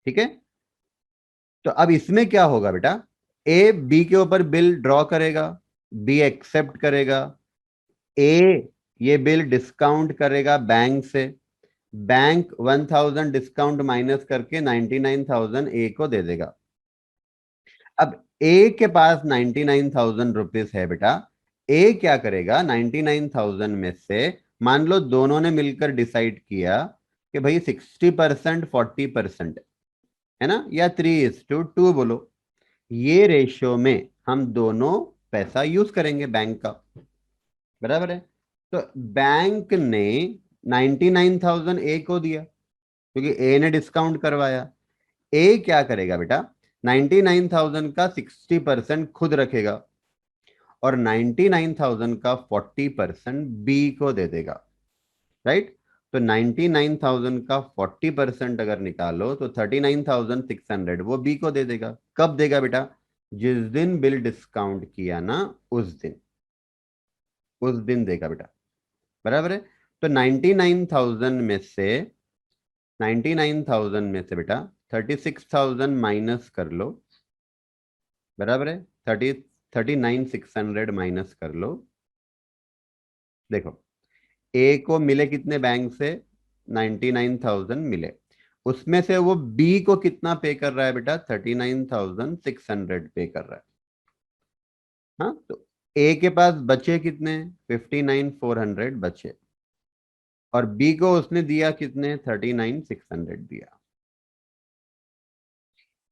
ठीक है। तो अब इसमें क्या होगा बेटा, ए बी के ऊपर बिल ड्रॉ करेगा, बी एक्सेप्ट करेगा, ए ये बिल डिस्काउंट करेगा बैंक से, बैंक 1,000 डिस्काउंट माइनस करके 99,000 ए को दे देगा। अब ए के पास 99,000 रुपीज है बेटा, ए क्या करेगा 99,000 में से, मान लो दोनों ने मिलकर डिसाइड किया कि भाई 60% 40% है ना, या 3:2 बोलो, ये रेशियो में हम दोनों पैसा यूज करेंगे बैंक का। बराबर है। तो बैंक ने 99,000 ए को दिया क्योंकि ए ने डिस्काउंट करवाया। ए क्या करेगा बेटा, 99,000 का 60% खुद रखेगा और 99,000 का 40% बी को दे देगा। राइट। तो 99,000 का 40% अगर निकालो तो 39,600 वो बी को दे देगा। कब देगा बेटा, जिस दिन बिल डिस्काउंट किया ना, उस दिन देगा बेटा। बराबर है। तो 99,000 में से बेटा 36,000 माइनस कर लो। बराबर है। 39,600 माइनस कर लो। देखो, ए को मिले कितने बैंक से, 99,000 मिले, उसमें से वो बी को कितना पे कर रहा है बेटा, 39,600 पे कर रहा है। हाँ, तो ए के पास बचे कितने, 59,400 बचे, और बी को उसने दिया कितने, 39,600 दिया।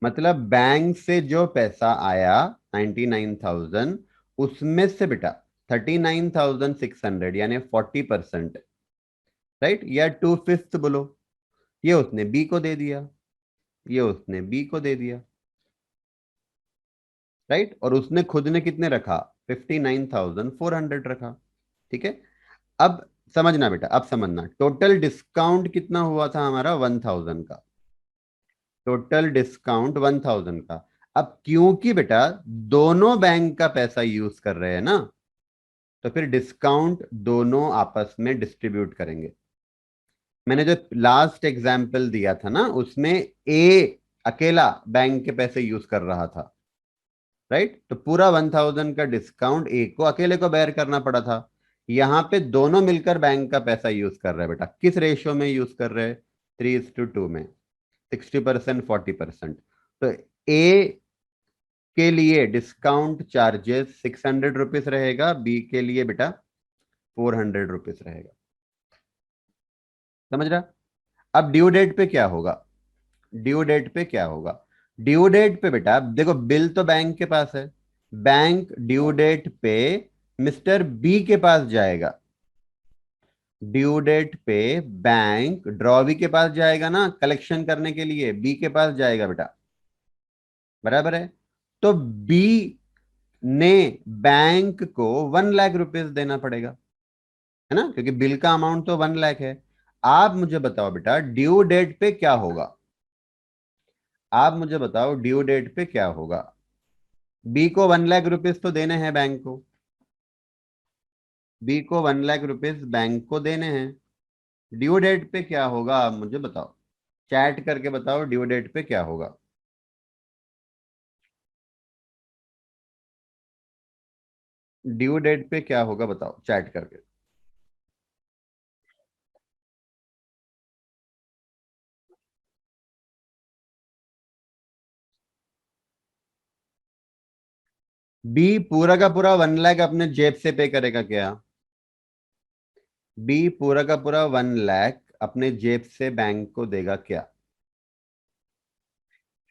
मतलब बैंक से जो पैसा आया 99,000, उसमें से बेटा 39,600 यानी 40%, राइट, या 2/5 बोलो, ये उसने बी को दे दिया, ये उसने बी को दे दिया। राइट। और उसने खुद ने कितने रखा, 59,400 रखा। ठीक है। अब समझना बेटा, अब समझना, टोटल डिस्काउंट कितना हुआ था हमारा, 1,000 का। टोटल डिस्काउंट 1,000 का। अब क्योंकि बेटा दोनों बैंक का पैसा यूज कर रहे हैं ना, तो फिर डिस्काउंट दोनों आपस में डिस्ट्रीब्यूट करेंगे। मैंने जो लास्ट एग्जाम्पल दिया था ना, उसमें ए अकेला बैंक के पैसे यूज कर रहा था। राइट। तो पूरा 1,000 का डिस्काउंट ए को अकेले को बेयर करना पड़ा था। यहां पे दोनों मिलकर बैंक का पैसा यूज कर रहे हैं बेटा। किस रेशियो में यूज कर रहे हैं, 3:2 में, 60% 40%। तो ए के लिए डिस्काउंट चार्जेस 600 रुपीज रहेगा, बी के लिए बेटा 400 रुपीज रहेगा। समझ रहा। अब ड्यू डेट पे क्या होगा, ड्यू डेट पे क्या होगा, ड्यू डेट पे बेटा देखो, बिल तो बैंक के पास है, बैंक ड्यू डेट पे मिस्टर बी के पास जाएगा। ड्यू डेट पे बैंक ड्रॉवी के पास जाएगा ना, कलेक्शन करने के लिए बी के पास जाएगा बेटा। बराबर है। तो बी ने बैंक को 1 लाख रुपीज देना पड़ेगा, है ना, क्योंकि बिल का अमाउंट तो 1 लाख है। आप मुझे बताओ बेटा ड्यू डेट पे क्या होगा, आप मुझे बताओ ड्यू डेट पे क्या होगा। बी को 1 लाख रुपीज तो देने हैं बैंक को, बी को 1 लाख रुपीज बैंक को देने हैं। ड्यू डेट पे क्या होगा आप मुझे बताओ, चैट करके बताओ ड्यू डेट पे क्या होगा। ड्यू डेट पे क्या होगा बताओ चैट करके। बी पूरा का पूरा 1 लाख अपने जेब से पे करेगा क्या, बी पूरा का पूरा 1 लाख अपने जेब से बैंक को देगा क्या।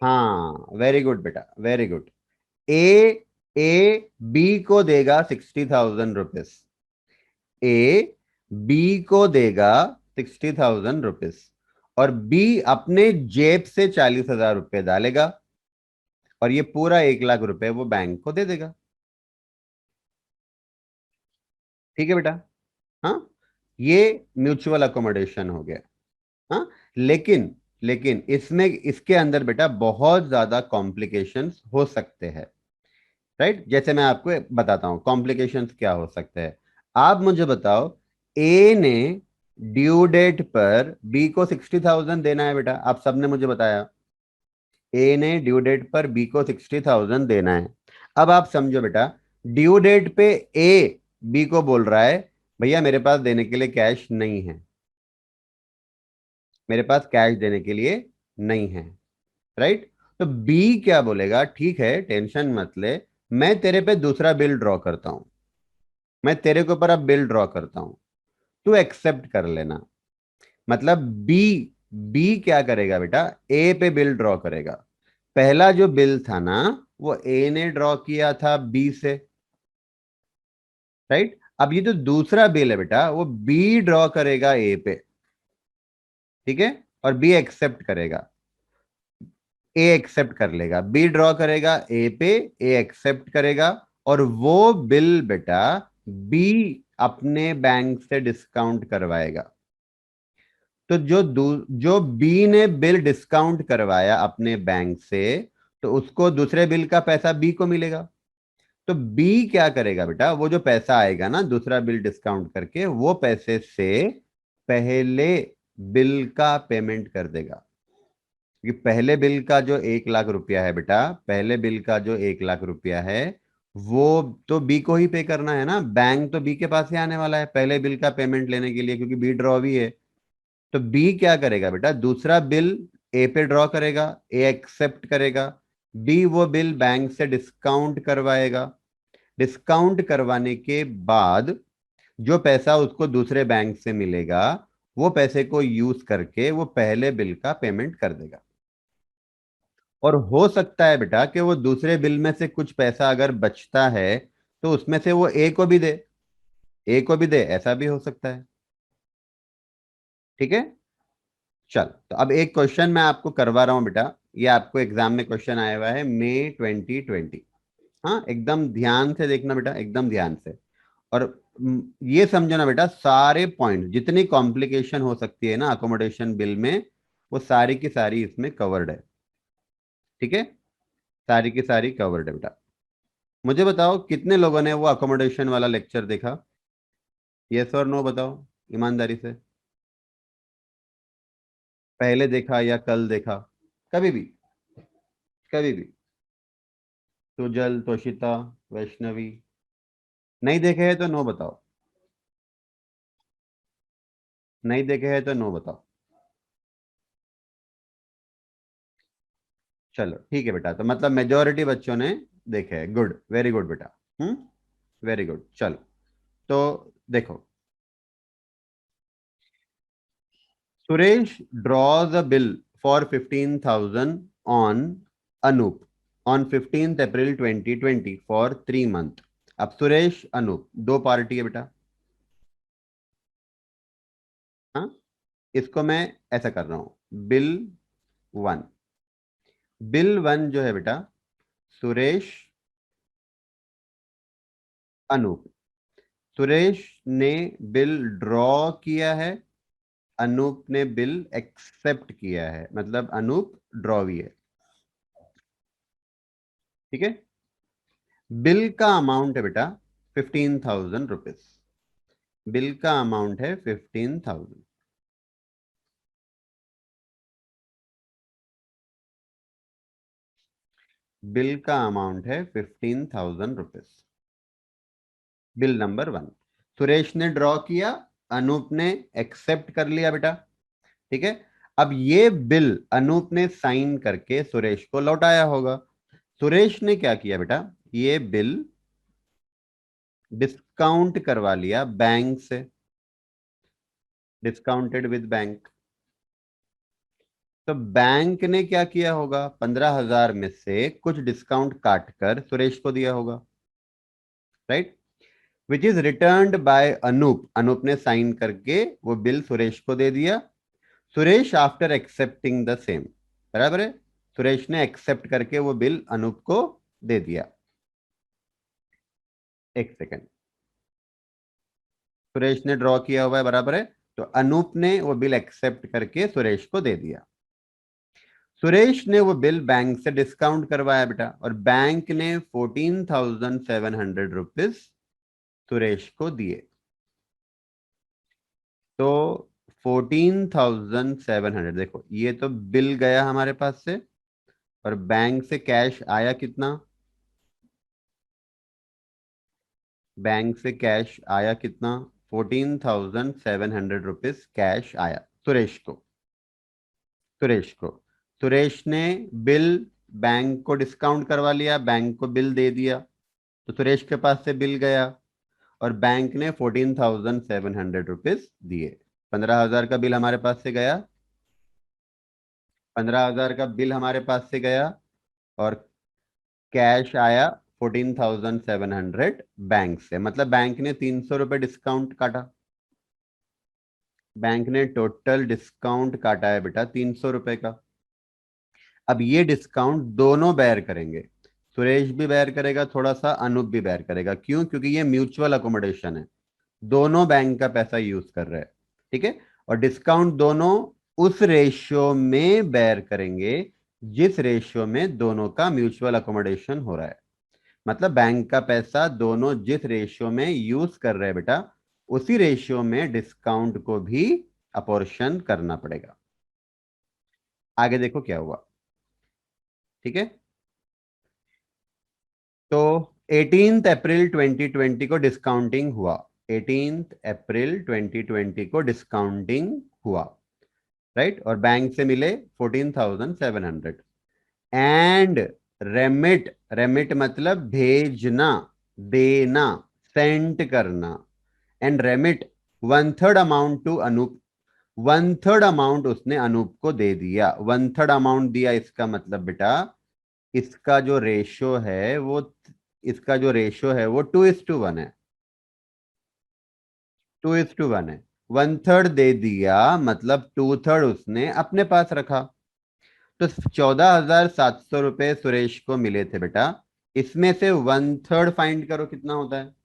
हाँ, वेरी गुड बेटा, very good. A A B को देगा 60,000 रुपीज। ए बी को देगा 60,000 रुपीज और बी अपने जेब से 40,000 रुपये डालेगा और ये पूरा 1 लाख रुपए वो बैंक को दे देगा। ठीक है बेटा। हाँ, ये म्यूचुअल अकोमोडेशन हो गया। हाँ, लेकिन लेकिन इसमें इसके अंदर बेटा बहुत ज्यादा कॉम्प्लिकेशंस हो सकते हैं। राइट, जैसे मैं आपको बताता हूं कॉम्प्लिकेशंस क्या हो सकते हैं। आप मुझे बताओ, ए ने ड्यू डेट पर बी को 60,000 देना है बेटा, आप सबने मुझे बताया। ए ने ड्यू डेट पर बी को 60,000 देना है। अब आप समझो बेटा, ड्यू डेट पे ए बी को बोल रहा है, भैया मेरे पास देने के लिए कैश नहीं है, मेरे पास कैश देने के लिए नहीं है। राइट, तो बी क्या बोलेगा, ठीक है टेंशन मत ले, मैं तेरे पे दूसरा बिल ड्रॉ करता हूं, मैं तेरे के ऊपर अब बिल ड्रॉ करता हूं, तू एक्सेप्ट कर लेना। मतलब बी बी क्या करेगा बेटा, ए पे बिल ड्रॉ करेगा। पहला जो बिल था ना, वो ए ने ड्रॉ किया था बी से। राइट, अब ये जो दूसरा बिल है बेटा, वो बी ड्रॉ करेगा ए पे। ठीक है, और बी एक्सेप्ट करेगा, ए एक्सेप्ट कर लेगा, बी ड्रॉ करेगा ए पे, ए एक्सेप्ट करेगा और वो बिल बेटा बी अपने बैंक से डिस्काउंट करवाएगा। तो जो बी ने बिल डिस्काउंट करवाया अपने बैंक से, तो उसको दूसरे बिल का पैसा बी को मिलेगा। तो बी क्या करेगा बेटा, वो जो पैसा आएगा ना दूसरा बिल डिस्काउंट करके, वो पैसे से पहले बिल का पेमेंट कर देगा। क्योंकि पहले बिल का जो 1 लाख रुपया है बेटा, पहले बिल का जो 1 लाख रुपया है, वो तो बी को ही पे करना है ना, बैंक तो बी के पास ही आने वाला है पहले बिल का पेमेंट लेने के लिए, क्योंकि बी ड्रॉ भी है। तो बी क्या करेगा बेटा, दूसरा बिल ए पे ड्रॉ करेगा, ए एक्सेप्ट करेगा, बी वो बिल बैंक से डिस्काउंट करवाएगा। डिस्काउंट करवाने के बाद जो पैसा उसको दूसरे बैंक से मिलेगा, वो पैसे को यूज करके वो पहले बिल का पेमेंट कर देगा। और हो सकता है बेटा कि वो दूसरे बिल में से कुछ पैसा अगर बचता है, तो उसमें से वो ए को भी दे, ए को भी दे, ऐसा भी हो सकता है। ठीक है, चल तो अब एक क्वेश्चन मैं आपको करवा रहा हूं बेटा, ये आपको एग्जाम में क्वेश्चन आया हुआ है मई 2020। हाँ, एकदम ध्यान से देखना बेटा, एकदम ध्यान से। और ये समझना बेटा, सारे पॉइंट जितनी कॉम्प्लिकेशन हो सकती है ना अकोमोडेशन बिल में, वो सारी की सारी इसमें कवर्ड है। ठीक है, सारी की सारी कवर्ड है बेटा। मुझे बताओ कितने लोगों ने वो अकोमोडेशन वाला लेक्चर देखा, यस और नो बताओ ईमानदारी से। पहले देखा या कल देखा, कभी भी, कभी भी। सुजल, तोशिता, वैष्णवी, नहीं देखे हैं तो नो बताओ, नहीं देखे हैं तो नो बताओ। चलो ठीक है बेटा, तो मतलब मेजोरिटी बच्चों ने देखे हैं, गुड, वेरी गुड बेटा। वेरी गुड, चलो। तो देखो, Suresh draws a bill for 15,000 on Anup on 15th April 2020 for 3 month। अब सुरेश अनूप दो पार्टी है बेटा। हाँ, इसको मैं ऐसा कर रहा हूं, बिल वन। बिल वन जो है बेटा, सुरेश अनूप। सुरेश ने बिल ड्रॉ किया है, अनूप ने बिल एक्सेप्ट किया है, मतलब अनूप ड्रॉ भी है। ठीक है, बिल का अमाउंट है बेटा 15,000 रुपीज। बिल का अमाउंट है 15,000। बिल का अमाउंट है 15,000 rupees. Bill number one, Suresh ने ड्रॉ किया, अनूप ने एक्सेप्ट कर लिया बेटा। ठीक है, अब ये बिल अनूप ने साइन करके सुरेश को लौटाया होगा। सुरेश ने क्या किया बेटा, ये बिल डिस्काउंट करवा लिया बैंक से, डिस्काउंटेड विद बैंक। तो बैंक ने क्या किया होगा, 15,000 में से कुछ डिस्काउंट काट कर सुरेश को दिया होगा, right, which is returned by Anoop, Anoop ने साइन करके वो बिल सुरेश को दे दिया। Suresh after accepting the same, बराबर है, सुरेश ने एक्सेप्ट करके वो बिल अनूप को दे दिया। एक सेकेंड, सुरेश ने ड्रॉ किया हुआ है, बराबर है, तो अनूप ने वो बिल एक्सेप्ट करके सुरेश को दे दिया। सुरेश ने वो बिल बैंक से डिस्काउंट करवाया बेटा, और बैंक ने 14,700 सुरेश को दिए। तो 14,700, देखो ये तो बिल गया हमारे पास से, और बैंक से कैश आया कितना, बैंक से कैश आया कितना, 14,700 कैश आया सुरेश को, सुरेश को, सुरेश ने बिल बैंक को डिस्काउंट करवा लिया, बैंक को बिल दे दिया, तो सुरेश के पास से बिल गया, और बैंक ने 14,700 दिए। 15,000 का बिल हमारे पास से गया, 15,000 का बिल हमारे पास से गया, और कैश आया 14,700 बैंक से, मतलब बैंक ने 300 रुपये डिस्काउंट काटा, बैंक ने टोटल डिस्काउंट काटा है बेटा 300 रुपए का। अब ये डिस्काउंट दोनों बेयर करेंगे, सुरेश भी बेयर करेगा थोड़ा सा, अनूप भी बेयर करेगा, क्यों, क्योंकि ये म्यूचुअल अकोमोडेशन है, दोनों बैंक का पैसा यूज कर रहे हैं, ठीक है, और डिस्काउंट दोनों उस रेशियो में बेयर करेंगे जिस रेशियो में दोनों का म्यूचुअल अकोमोडेशन हो रहा है। मतलब बैंक का पैसा दोनों जिस रेशियो में यूज कर रहे हैं बेटा, उसी रेशियो में डिस्काउंट को भी अपोर्शन करना पड़ेगा। आगे देखो क्या हुआ, ठीक है, तो 18 अप्रैल 2020 को डिस्काउंटिंग हुआ, 18 अप्रैल 2020 को डिस्काउंटिंग हुआ, राइट, और बैंक से मिले 14,700, एंड रेमिट, रेमिट मतलब भेजना, देना, सेंड करना, and remit 1/3 amount to Anoop, 1/3 amount उसने अनूप को दे दिया, 1/3 अमाउंट दिया, इसका मतलब बेटा इसका जो रेशो है वो, इसका जो रेशो है वो 2:1 है, 2:1 है, 1/3 दे दिया, मतलब 2/3 उसने अपने पास रखा। तो 14,700 सुरेश को मिले थे बेटा, इसमें से 1/3 फाइंड करो कितना होता है,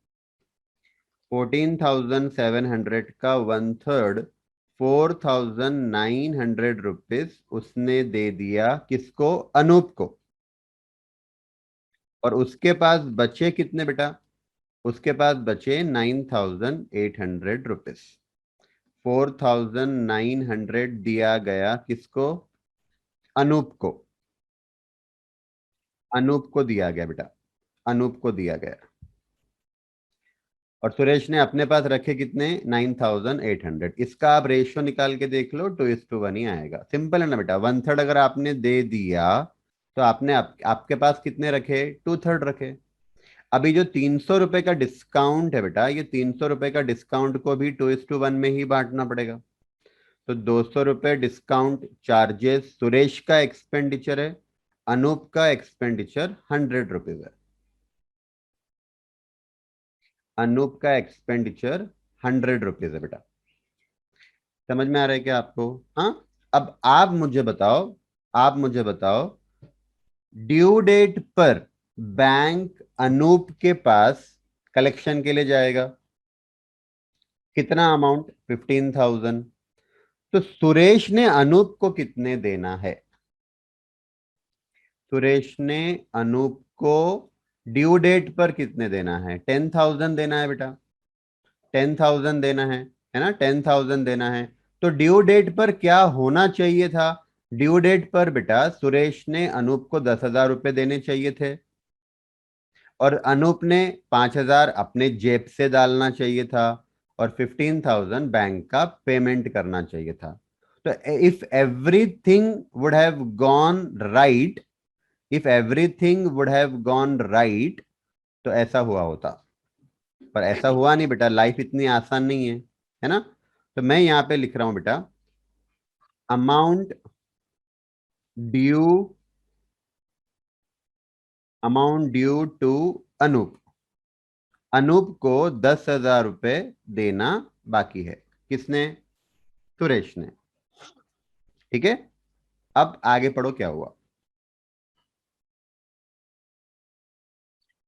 14,700 का 1/3, 4,900 रुपीज उसने दे दिया किसको, अनूप को, और उसके पास बचे कितने बेटा, उसके पास बचे 9,800 रुपीज, 4,900 दिया गया किसको, अनूप को, अनूप को दिया गया बेटा, अनूप को दिया गया, और सुरेश ने अपने पास रखे कितने, 9,800, इसका आप रेशियो निकाल के देख लो, 2:1 ही आएगा, सिंपल है ना बेटा, 1/3 अगर आपने दे दिया तो आपने आपके पास कितने रखे, 2/3 रखे। अभी जो 300 रुपए का डिस्काउंट है बेटा, ये 300 रुपए का डिस्काउंट को भी 2:1 में ही बांटना पड़ेगा, तो 200 रुपए डिस्काउंट चार्जेस सुरेश का एक्सपेंडिचर है, अनूप का एक्सपेंडिचर 100 रुपीज है, अनूप का एक्सपेंडिचर 100 रुपीज है बेटा। समझ में आ रहा है क्या आपको, हाँ, अब आप मुझे बताओ, आप मुझे बताओ, ड्यू डेट पर बैंक अनूप के पास कलेक्शन के लिए जाएगा, कितना अमाउंट, 15,000, तो सुरेश ने अनूप को कितने देना है, सुरेश ने अनूप को ड्यू डेट पर कितने देना है, 10,000 देना है बेटा, 10,000 देना है ना, 10,000 देना है। तो ड्यू डेट पर क्या होना चाहिए था, ड्यू डेट पर बेटा सुरेश ने अनूप को 10,000 रुपए देने चाहिए थे, और अनूप ने 5,000 अपने जेब से डालना चाहिए था, और 15,000 बैंक का पेमेंट करना चाहिए था। तो if everything would have gone right, if everything would have gone right, तो ऐसा हुआ होता, पर ऐसा हुआ नहीं बेटा, लाइफ इतनी आसान नहीं है ना। तो मैं यहाँ पे लिख रहा हूं बेटा, amount due, amount due to Anoop. Anoop को 10,000 रुपए देना बाकी है। किसने? सुरेश ने। ठीक है, अब आगे पढ़ो क्या हुआ।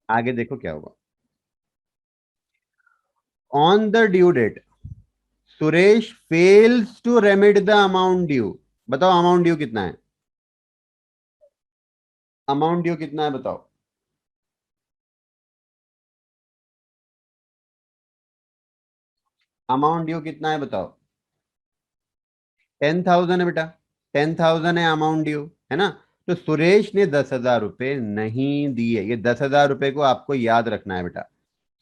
आगे देखो क्या हुआ। On the due date Suresh fails to remit the amount due. बताओ अमाउंट ड्यू कितना है? अमाउंट ड्यू कितना है बताओ। अमाउंट ड्यू कितना है बताओ। 10,000 है बेटा। 10,000 है अमाउंट ड्यू, है ना। तो सुरेश ने 10,000 रुपए नहीं दिए। ये 10,000 रुपए को आपको याद रखना है बेटा।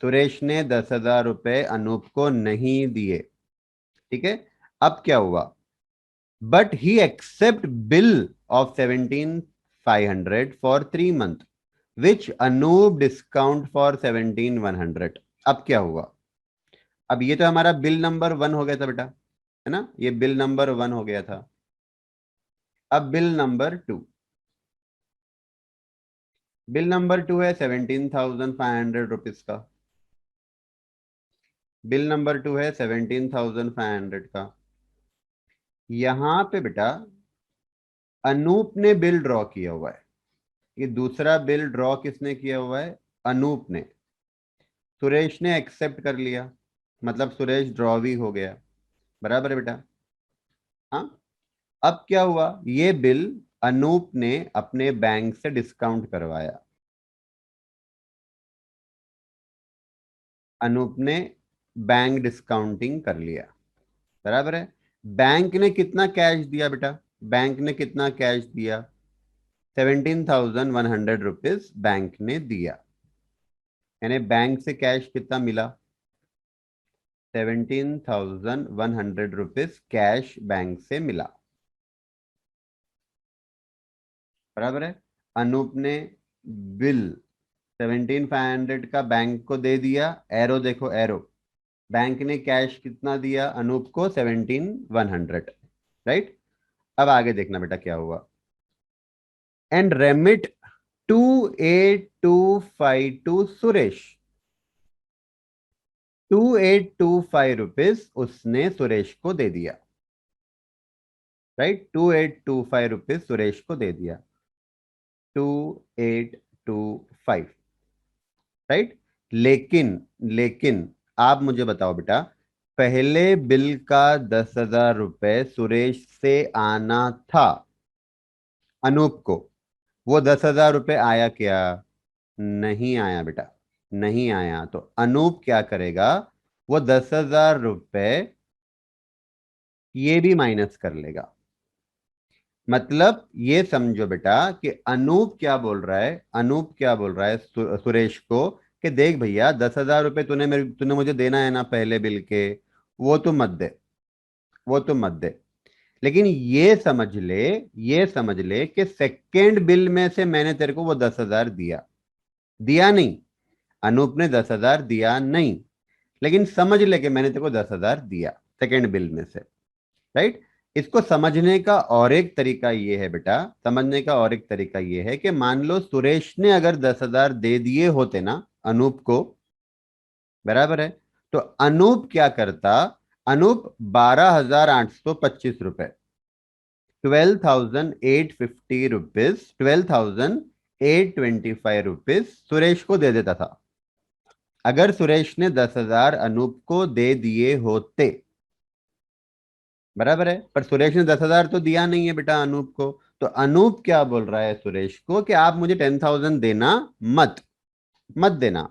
सुरेश ने 10,000 रुपए अनूप को नहीं दिए। ठीक है। अब क्या हुआ? But he accept bill of 17,500 for 3 month which Anoop discount for 17,100। अब क्या हुआ? अब ये तो हमारा बिल नंबर 1 हो गया था बेटा, है ना। ये बिल नंबर 1 हो गया था। अब बिल नंबर 2। बिल नंबर 2 है 17,500 रुपीज का। बिल नंबर 2 है 17,500 का। यहां पे बेटा अनूप ने बिल ड्रॉ किया हुआ है। ये दूसरा बिल ड्रॉ किसने किया हुआ है? अनूप ने। सुरेश ने एक्सेप्ट कर लिया, मतलब सुरेश ड्रॉ भी हो गया। बराबर है बेटा। हाँ। अब क्या हुआ? ये बिल अनूप ने अपने बैंक से डिस्काउंट करवाया। अनूप ने बैंक डिस्काउंटिंग कर लिया। बराबर है। बैंक ने कितना कैश दिया बेटा? बैंक ने कितना कैश दिया? 17,100 रुपीज बैंक ने दिया। यानी बैंक से कैश कितना मिला? 17,100 रुपीज कैश बैंक से मिला। बराबर है। अनूप ने बिल 17,500 का बैंक को दे दिया। एरो देखो, एरो। बैंक ने कैश कितना दिया अनूप को? 17,100। राइट। अब आगे देखना बेटा क्या हुआ। And remit 2,825 to Suresh. 2,825 rupees उसने सुरेश को दे दिया। राइट, 2,825 रुपीज सुरेश को दे दिया। 2,825। राइट। लेकिन लेकिन आप मुझे बताओ बेटा, पहले बिल का 10,000 रुपए सुरेश से आना था अनूप को। वो 10,000 रुपए आया क्या? नहीं आया बेटा। नहीं आया। तो अनूप क्या करेगा? वो 10,000 रुपए ये भी माइनस कर लेगा। मतलब ये समझो बेटा कि अनूप क्या बोल रहा है, अनूप क्या बोल रहा है सुरेश को कि देख भैया, 10,000 रुपए तूने मुझे देना है ना पहले बिल के, वो तो मत दे, वो तो मत दे। लेकिन ये समझ ले कि सेकेंड बिल में से मैंने तेरे को वो 10,000 दिया। दिया नहीं, अनूप ने 10,000 दिया नहीं। लेकिन समझ ले कि मैंने तेरे को 10,000 दिया सेकेंड बिल में से। राइट। इसको समझने का और एक तरीका ये है बेटा, समझने का और एक तरीका ये है कि मान लो सुरेश ने अगर 10,000 दे दिए होते ना अनूप को, बराबर है, तो अनूप क्या करता? अनूप 12,825 रुपए, 12,850 रुपीज, 12,825 रुपीज सुरेश को दे देता था अगर सुरेश ने 10,000 अनूप को दे दिए होते। बराबर है। पर सुरेश ने 10,000 तो दिया नहीं है बेटा अनूप को। तो अनूप क्या बोल रहा है सुरेश को कि आप मुझे 10,000 देना मत, मत देना।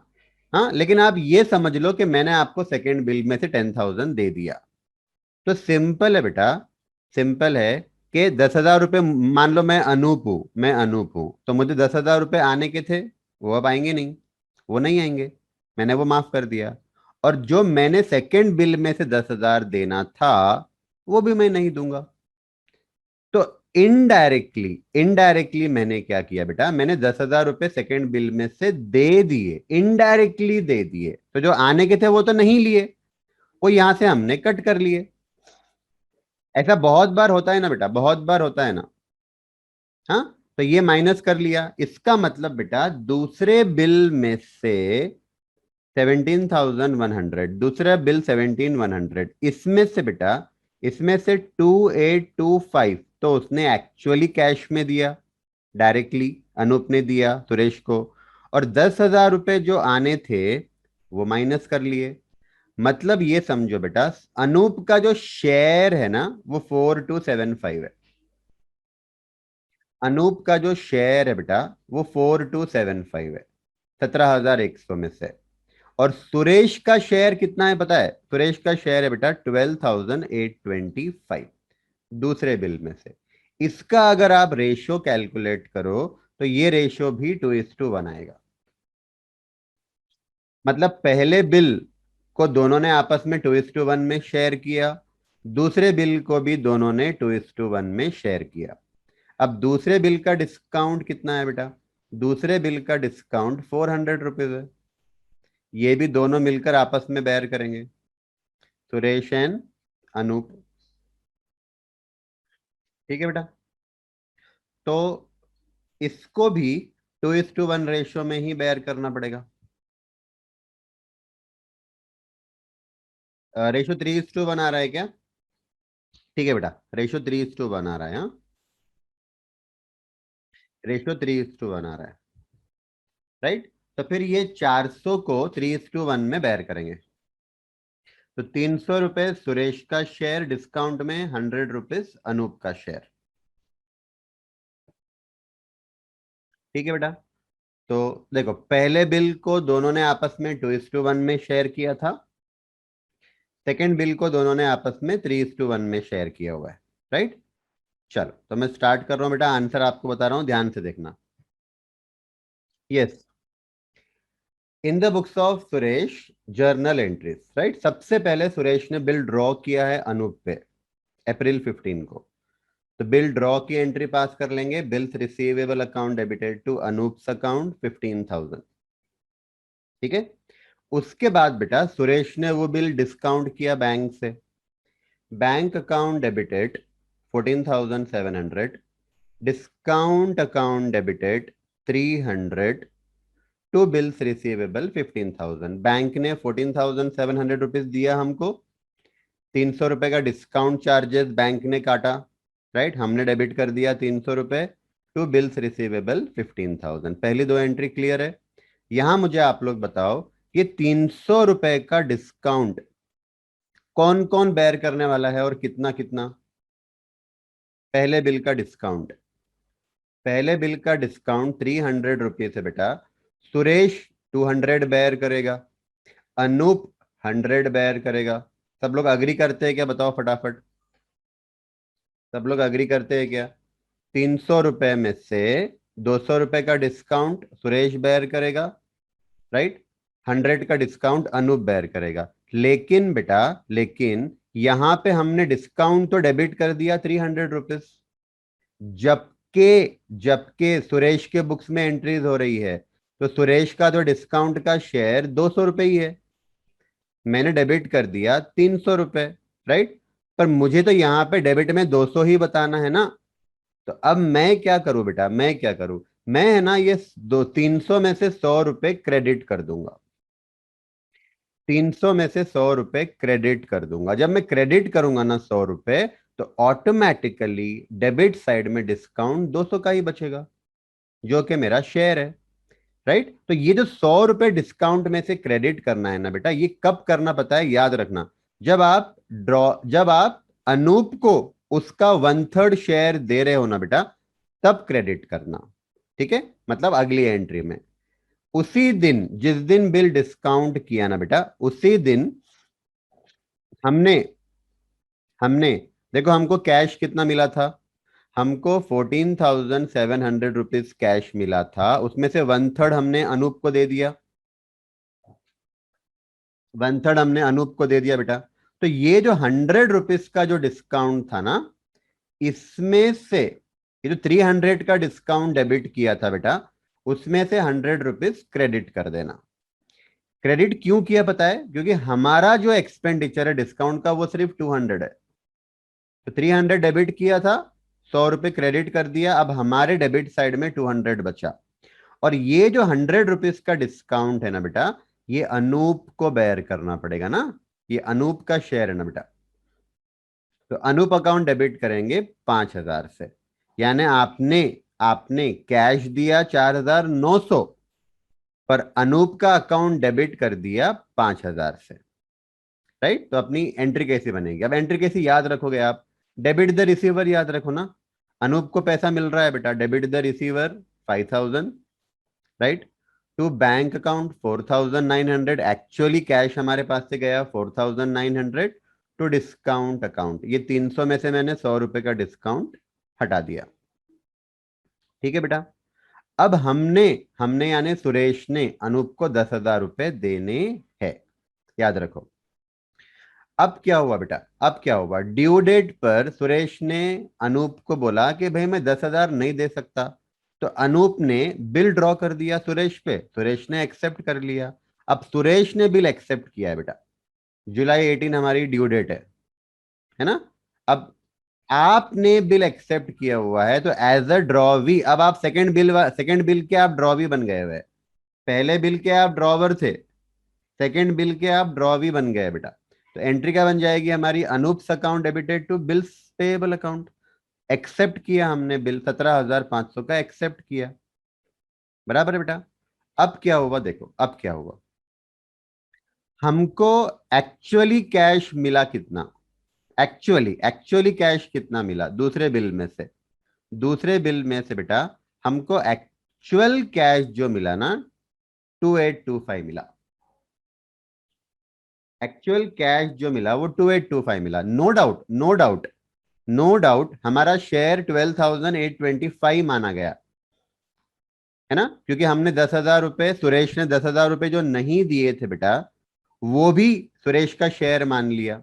हाँ, लेकिन आप ये समझ लो कि मैंने आपको सेकेंड बिल में से 10,000 दे दिया। तो सिंपल है बेटा, सिंपल है कि 10,000 रुपये, मान लो मैं अनूप हूं तो मुझे 10,000 रुपये आने के थे, वो अब आएंगे नहीं, वो नहीं आएंगे। मैंने वो माफ कर दिया। और जो मैंने सेकेंड बिल में से 10,000 देना था वो भी मैं नहीं दूंगा। तो इनडायरेक्टली, इनडायरेक्टली मैंने क्या किया बेटा, मैंने 10,000 रुपये सेकेंड बिल में से दे दिए, इनडायरेक्टली दे दिए। तो जो आने के थे वो तो नहीं लिए, वो यहां से हमने कट कर लिए। ऐसा बहुत बार होता है ना बेटा, बहुत बार होता है ना। हाँ, तो ये माइनस कर लिया। इसका मतलब बेटा दूसरे बिल में से 17,100, दूसरा बिल 17,100, इसमें से बेटा, इसमें से 2,825 तो उसने एक्चुअली कैश में दिया, डायरेक्टली अनूप ने दिया सुरेश को। और 10,000 रुपए जो आने थे वो माइनस कर लिए। मतलब ये समझो बेटा, अनूप का जो शेयर है ना वो 4,275 है। अनूप का जो शेयर है बेटा वो 4,275 है, 17,100 में से। और सुरेश का शेयर कितना है पता है? सुरेश का शेयर है बेटा 12,825 दूसरे बिल में से। इसका अगर आप रेशियो कैलकुलेट करो तो ये रेशियो भी 2:1 आएगा। मतलब पहले बिल को दोनों ने आपस में 2:1 में शेयर किया, दूसरे बिल को भी दोनों ने 2:1 में शेयर किया। अब दूसरे बिल का डिस्काउंट कितना है बेटा? दूसरे बिल का डिस्काउंट 400 रुपीज है। ये भी दोनों मिलकर आपस में बेयर करेंगे, सुरेश एंड अनूप। ठीक है बेटा, तो इसको भी 2:1 रेशियो में ही बेयर करना पड़ेगा। रेशियो 3:1 आ रहा है क्या? ठीक है बेटा, रेशियो 3:1 आ रहा है। हाँ, रेशियो 3:1 आ रहा है, राइट। तो फिर ये 400 को 3:1 में बेयर करेंगे। तो 300 रुपए सुरेश का शेयर, डिस्काउंट में 100 रुपीज अनूप का शेयर। ठीक है बेटा, तो देखो पहले बिल को दोनों ने आपस में 2:1 में शेयर किया था, सेकेंड बिल को दोनों ने आपस में 3:1 में शेयर किया हुआ है, राइट। चलो तो मैं स्टार्ट कर रहा हूं बेटा, आंसर आपको बता रहा हूं, ध्यान से देखना। Yes, in the books of Suresh journal entries, right. सबसे पहले सुरेश ने बिल ड्रॉ किया है अनूप पे अप्रैल 15 को। तो बिल ड्रॉ की एंट्री पास कर लेंगे, bills receivable account debited to Anoop's account 15,000। ठीक है, उसके बाद बेटा सुरेश ने वो बिल डिस्काउंट किया बैंक से, bank account debited 14,700, discount account debited 300 to bills receivable 15,000। Bank ने 14,700 रुपीज दिया हमको, 300 रुपए का डिस्काउंट चार्जेस बैंक ने काटा, राइट, हमने डेबिट कर दिया 300 रुपए टू बिल्स रिसीवेबल 15,000। पहली दो एंट्री क्लियर है। यहां मुझे आप लोग बताओ, ये 300 रुपए का डिस्काउंट कौन कौन बेयर करने वाला है और कितना कितना? पहले बिल का डिस्काउंट, पहले बिल का डिस्काउंट 300 रुपीज है बेटा। सुरेश 200 बेयर करेगा, अनूप 100 बेयर करेगा। सब लोग अग्री करते हैं क्या? बताओ फटाफट, सब लोग अग्री करते हैं क्या? 300 रुपए में से 200 रुपए का डिस्काउंट सुरेश बेयर करेगा, राइट। 100 का डिस्काउंट अनूप बेयर करेगा। लेकिन बेटा, लेकिन यहां पे हमने डिस्काउंट तो डेबिट कर दिया 300 रुपीज, जबकि जबकि सुरेश के बुक्स में एंट्रीज हो रही है तो सुरेश का तो डिस्काउंट का शेयर 200 रुपए ही है, मैंने डेबिट कर दिया 300 रुपए, राइट। पर मुझे तो यहाँ पे डेबिट में 200 ही बताना है ना। तो अब मैं क्या करूं बेटा, मैं क्या करूं? मैं है ना ये दो 300 में से 100 रुपए क्रेडिट कर दूंगा, 300 में से 100 रुपए क्रेडिट कर दूंगा। जब मैं क्रेडिट करूंगा ना 100 रुपए, तो ऑटोमेटिकली डेबिट साइड में डिस्काउंट 200 का ही बचेगा, जो कि मेरा शेयर है, राइट। तो ये जो 100 रुपए डिस्काउंट में से क्रेडिट करना है ना बेटा, ये कब करना पता है? याद रखना, जब आप अनूप को उसका 1/3 शेयर दे रहे हो ना बेटा, तब क्रेडिट करना। ठीक है, मतलब अगली एंट्री में, उसी दिन जिस दिन बिल डिस्काउंट किया ना बेटा, उसी दिन हमने हमने देखो हमको कैश कितना मिला था? हमको 14,700 रुपीज कैश मिला था, उसमें से 1/3 हमने अनूप को दे दिया, 1/3 हमने अनूप को दे दिया बेटा। तो ये जो 100 रुपीज का जो डिस्काउंट था ना, इसमें से ये जो 300 का डिस्काउंट डेबिट किया था बेटा, उसमें से 100 रुपीज क्रेडिट कर देना। क्रेडिट क्यों किया पता है? क्योंकि हमारा जो एक्सपेंडिचर है डिस्काउंट का वो सिर्फ 200 है। तो 300 डेबिट किया था, 100 रुपये क्रेडिट कर दिया, अब हमारे डेबिट साइड में 200 बचा। और ये जो 100 रुपीज का डिस्काउंट है ना बेटा, ये अनूप को बेयर करना पड़ेगा ना, ये अनूप का शेयर है ना बेटा। तो अनूप अकाउंट डेबिट करेंगे 5,000 से, यानी आपने आपने कैश दिया 4,900, पर अनूप का अकाउंट डेबिट कर दिया 5,000 से। राइट, तो अपनी एंट्री कैसी बनेगी? अब एंट्री कैसी याद रखोगे आप? डेबिट द रिसीवर याद रखो ना। अनूप को पैसा मिल रहा है बेटा, debit the receiver 5,000, right. To bank account 4,900, actually cash हमारे पास से गया 4,900। टू डिस्काउंट अकाउंट, ये 300 में से मैंने 100 रुपए का डिस्काउंट हटा दिया। ठीक है बेटा। अब हमने हमने यानी सुरेश ने अनूप को 10,000 रुपए देने हैं, याद रखो। अब क्या हुआ बेटा? अब क्या हुआ? ड्यू डेट पर सुरेश ने अनूप को बोला कि भाई मैं 10,000 नहीं दे सकता। तो अनूप ने बिल ड्रॉ कर दिया सुरेश पे, सुरेश ने एक्सेप्ट कर लिया। अब सुरेश ने बिल एक्सेप्ट किया है बेटा, जुलाई 18 हमारी ड्यू डेट है ना। अब आपने बिल एक्सेप्ट किया हुआ है, तो एज अ ड्रॉवी अब आप सेकंड बिल के आप ड्रॉवी बन गए हुए। पहले बिल के आप ड्रॉवर थे, सेकंड बिल के आप ड्रॉवी बन गए बेटा। तो एंट्री क्या बन जाएगी हमारी? Anoop's account debited to bills payable account. Accept किया हमने बिल, 17,500 का एक्सेप्ट किया, बराबर है बेटा। अब क्या हुआ देखो, अब क्या हुआ? हमको एक्चुअली कैश मिला कितना? एक्चुअली एक्चुअली कैश कितना मिला दूसरे बिल में से? दूसरे बिल में से बेटा हमको एक्चुअल कैश जो मिला ना, 2825 मिला। एक्चुअल कैश जो मिला वो 2825 मिला। No doubt, no doubt, no doubt हमारा शेयर 12,825 माना गया है ना, क्योंकि हमने 10,000 रुपए, सुरेश ने 10,000 रुपए जो नहीं दिए थे बेटा, वो भी सुरेश का शेयर मान लिया,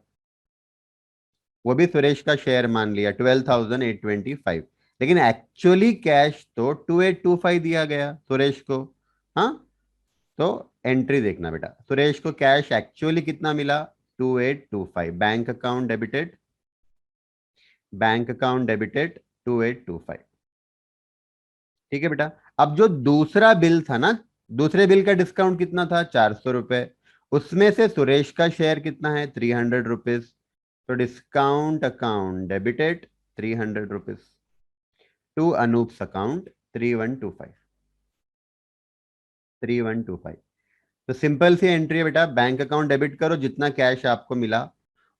वो भी सुरेश का शेयर मान लिया 12,825। लेकिन एक्चुअली कैश तो 2825 दिया गया सुरेश को। हाँ, तो एंट्री देखना बेटा, सुरेश को कैश एक्चुअली कितना मिला? 2825, bank account debited, bank account debited 2825। ठीक है बेटा। अब जो दूसरा बिल था ना, दूसरे बिल का डिस्काउंट कितना था? 400 रुपए। उसमें से सुरेश का शेयर कितना है? 300 रुपीज। तो discount account debited 300 rupees to Anoop's account 3125, 3125। तो सिंपल सी एंट्री है बेटा, बैंक अकाउंट डेबिट करो जितना कैश आपको मिला,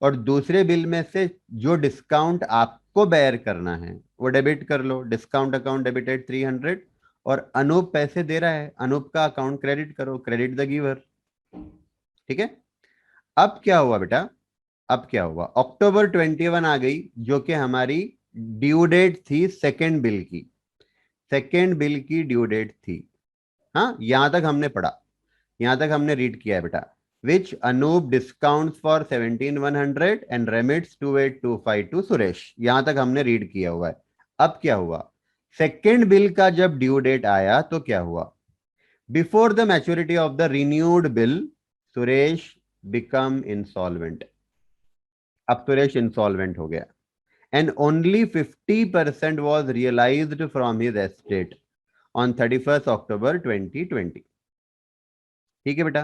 और दूसरे बिल में से जो डिस्काउंट आपको बेयर करना है वो डेबिट कर लो। डिस्काउंट अकाउंट डेबिटेड 300, और अनूप पैसे दे रहा है, अनूप का अकाउंट क्रेडिट करो, क्रेडिट द गिवर। ठीक है। अब क्या हुआ बेटा? अब क्या हुआ? अक्टूबर 21 आ गई, जो कि हमारी ड्यू डेट थी सेकेंड बिल की, सेकेंड बिल की ड्यू डेट थी। हाँ, यहां तक हमने पढ़ा, यहां तक हमने रीड किया है बेटा। Which Anoop discount for 17,100 and remits 2825 to Suresh, यहां तक हमने रीड किया हुआ है। अब क्या हुआ? सेकेंड बिल का जब ड्यू डेट आया तो क्या हुआ? Before the maturity of the renewed bill, Suresh become insolvent. अब सुरेश इंसॉल्वेंट हो गया, and only 50% was realised from his estate on 31 October 2020। ठीक है बेटा।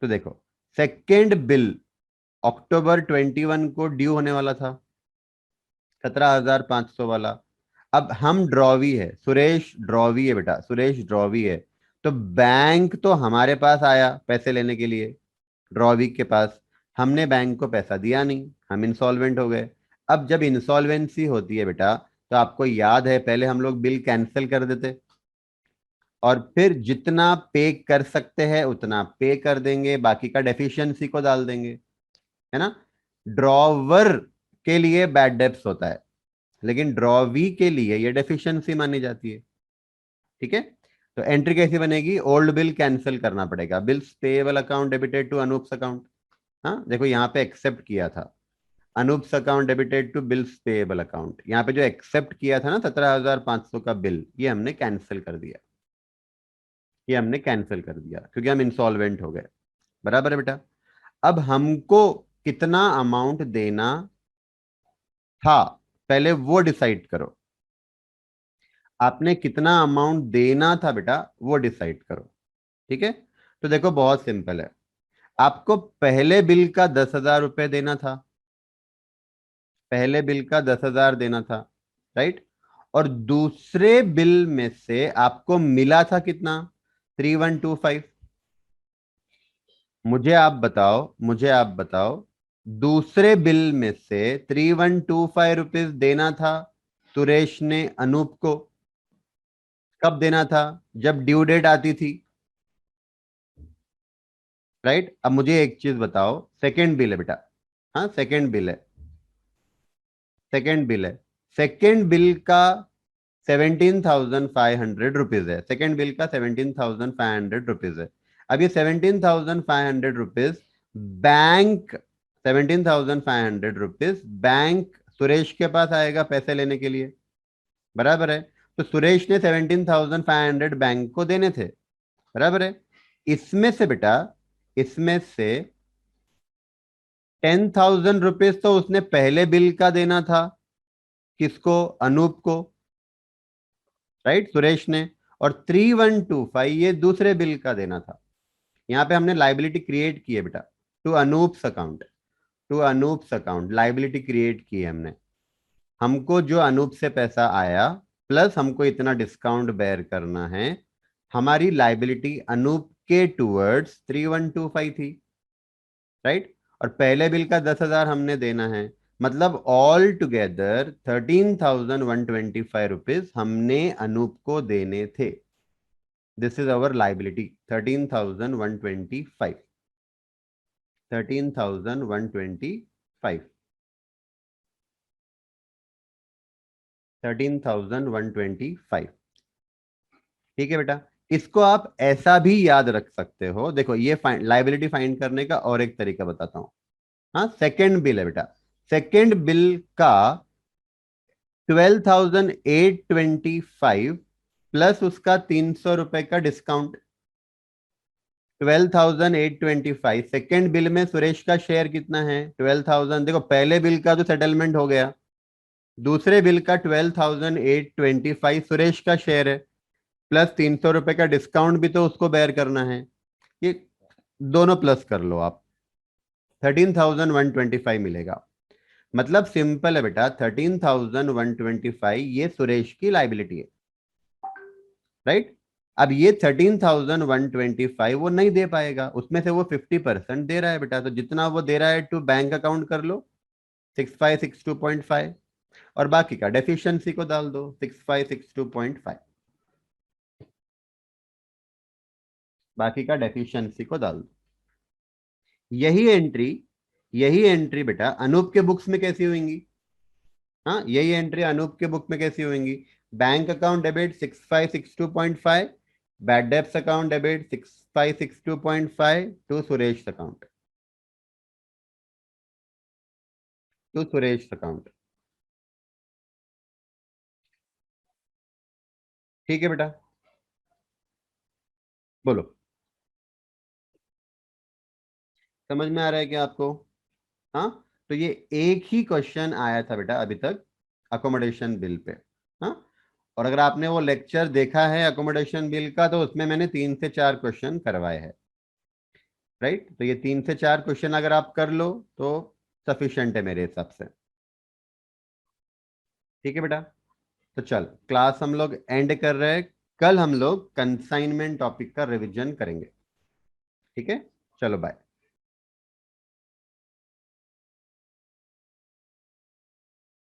तो देखो, सेकेंड बिल अक्टूबर 21 को ड्यू होने वाला था, 17,500 वाला। अब हम ड्रॉवी है, सुरेश ड्रॉवी है बेटा, सुरेश ड्रॉवी है। तो बैंक तो हमारे पास आया पैसे लेने के लिए, ड्रॉवी के पास। हमने बैंक को पैसा दिया नहीं, हम इंसॉल्वेंट हो गए। अब जब इंसॉल्वेंसी होती है बेटा, तो आपको याद है पहले हम लोग बिल कैंसिल कर देते, और फिर जितना पे कर सकते हैं उतना पे कर देंगे, बाकी का डेफिशिएंसी को डाल देंगे, है ना। ड्रॉवर के लिए बैड डेब्ट्स होता है, लेकिन ड्रॉवी के लिए ये डेफिशिएंसी मानी जाती है। ठीक है। तो एंट्री कैसी बनेगी? ओल्ड बिल कैंसिल करना पड़ेगा, bills payable account debited to Anoop's account. हाँ देखो, यहाँ पे एक्सेप्ट किया था, Anoop's account debited to bills payable account. यहाँ पे जो एक्सेप्ट किया था ना 17,500 का बिल, ये हमने कैंसिल कर दिया, ये हमने कैंसिल कर दिया क्योंकि हम इंसॉल्वेंट हो गए, बराबर है बेटा। अब हमको कितना अमाउंट देना था, पहले वो डिसाइड करो। आपने कितना अमाउंट देना था बेटा वो डिसाइड करो। ठीक है, तो देखो बहुत सिंपल है। आपको पहले बिल का 10,000 रुपये देना था, पहले बिल का 10,000 देना था, राइट। और दूसरे बिल में से आपको मिला था कितना, 3125। मुझे आप बताओ, दूसरे बिल में से 3125 रुपीज देना था सुरेश ने अनूप को। कब देना था, जब ड्यू डेट आती थी, राइट। अब मुझे एक चीज बताओ, सेकंड बिल है बेटा, हाँ सेकंड बिल है, सेकंड बिल है, सेकंड बिल का 17,500 रुपीज है, सेकंड बिल का 17,500 रुपीज है। अब ये 17,500 rupees bank, 17,500 rupees bank Suresh के पास आएगा पैसे लेने के लिए, बराबर है। तो सुरेश ने 17,500 बैंक को देने थे, बराबर है। इसमें से बेटा, इसमें से 10,000 रुपीज तो उसने पहले बिल का देना था, किसको, अनूप को, राइट, सुरेश ने। और 3125 ये दूसरे बिल का देना था। यहाँ पे हमने लाइबिलिटी क्रिएट की है बेटा, to Anoop's account, to Anoop's account liability create की है हमने। हमको जो अनूप से पैसा आया प्लस हमको इतना डिस्काउंट बेयर करना है, हमारी लाइबिलिटी अनूप के टूवर्ड्स 3125 थी, राइट। और पहले बिल का 10,000 हमने देना है, मतलब ऑल टुगेदर 13,125 रुपीज हमने अनूप को देने थे। This is our liability, 13,125, 13,125, 13,125। ठीक है बेटा, इसको आप ऐसा भी याद रख सकते हो। देखो ये लाइबिलिटी फाइंड करने का और एक तरीका बताता हूं। हाँ सेकंड बिल है बेटा, सेकंड बिल का 12,825 प्लस उसका 300 रुपए का डिस्काउंट। 12,825 सेकेंड बिल में सुरेश का शेयर कितना है, 12,000। देखो पहले बिल का तो सेटलमेंट हो गया, दूसरे बिल का 12,825 सुरेश का शेयर है, प्लस 300 रुपए का डिस्काउंट भी तो उसको बेयर करना है। ये दोनों प्लस कर लो आप, 13,125 मिलेगा। मतलब सिंपल है बेटा, 13,125 ये सुरेश की लाइबिलिटी है, राइट। अब ये 13,125 वो नहीं दे पाएगा, उसमें से वो 50% दे रहा है बेटा, तो जितना वो दे रहा है टू बैंक अकाउंट कर लो 6562.5, और बाकी का डेफिशिएंसी को डाल दो 6562.5, बाकी का डेफिशिएंसी को डाल दो। यही एंट्री, यही एंट्री बेटा अनूप के बुक्स में कैसी होंगी, हाँ यही एंट्री अनूप के बुक में कैसी होंगी। Bank account debit 6562.5, bad debts account debit 6562.5 to Suresh account, to Suresh account. ठीक है बेटा, बोलो, समझ में आ रहा है क्या आपको। हाँ, तो ये एक ही क्वेश्चन आया था बेटा अभी तक अकोमोडेशन बिल पे। हाँ, और अगर आपने वो लेक्चर देखा है अकोमोडेशन बिल का, तो उसमें मैंने 3 से 4 क्वेश्चन करवाए हैं, राइट। तो ये 3 से 4 क्वेश्चन अगर आप कर लो तो सफिशिएंट है मेरे हिसाब से। ठीक है बेटा, तो चल क्लास हम लोग एंड कर रहे हैं, कल हम लोग कंसाइनमेंट टॉपिक का रिवीजन करेंगे। ठीक है, चलो बाय।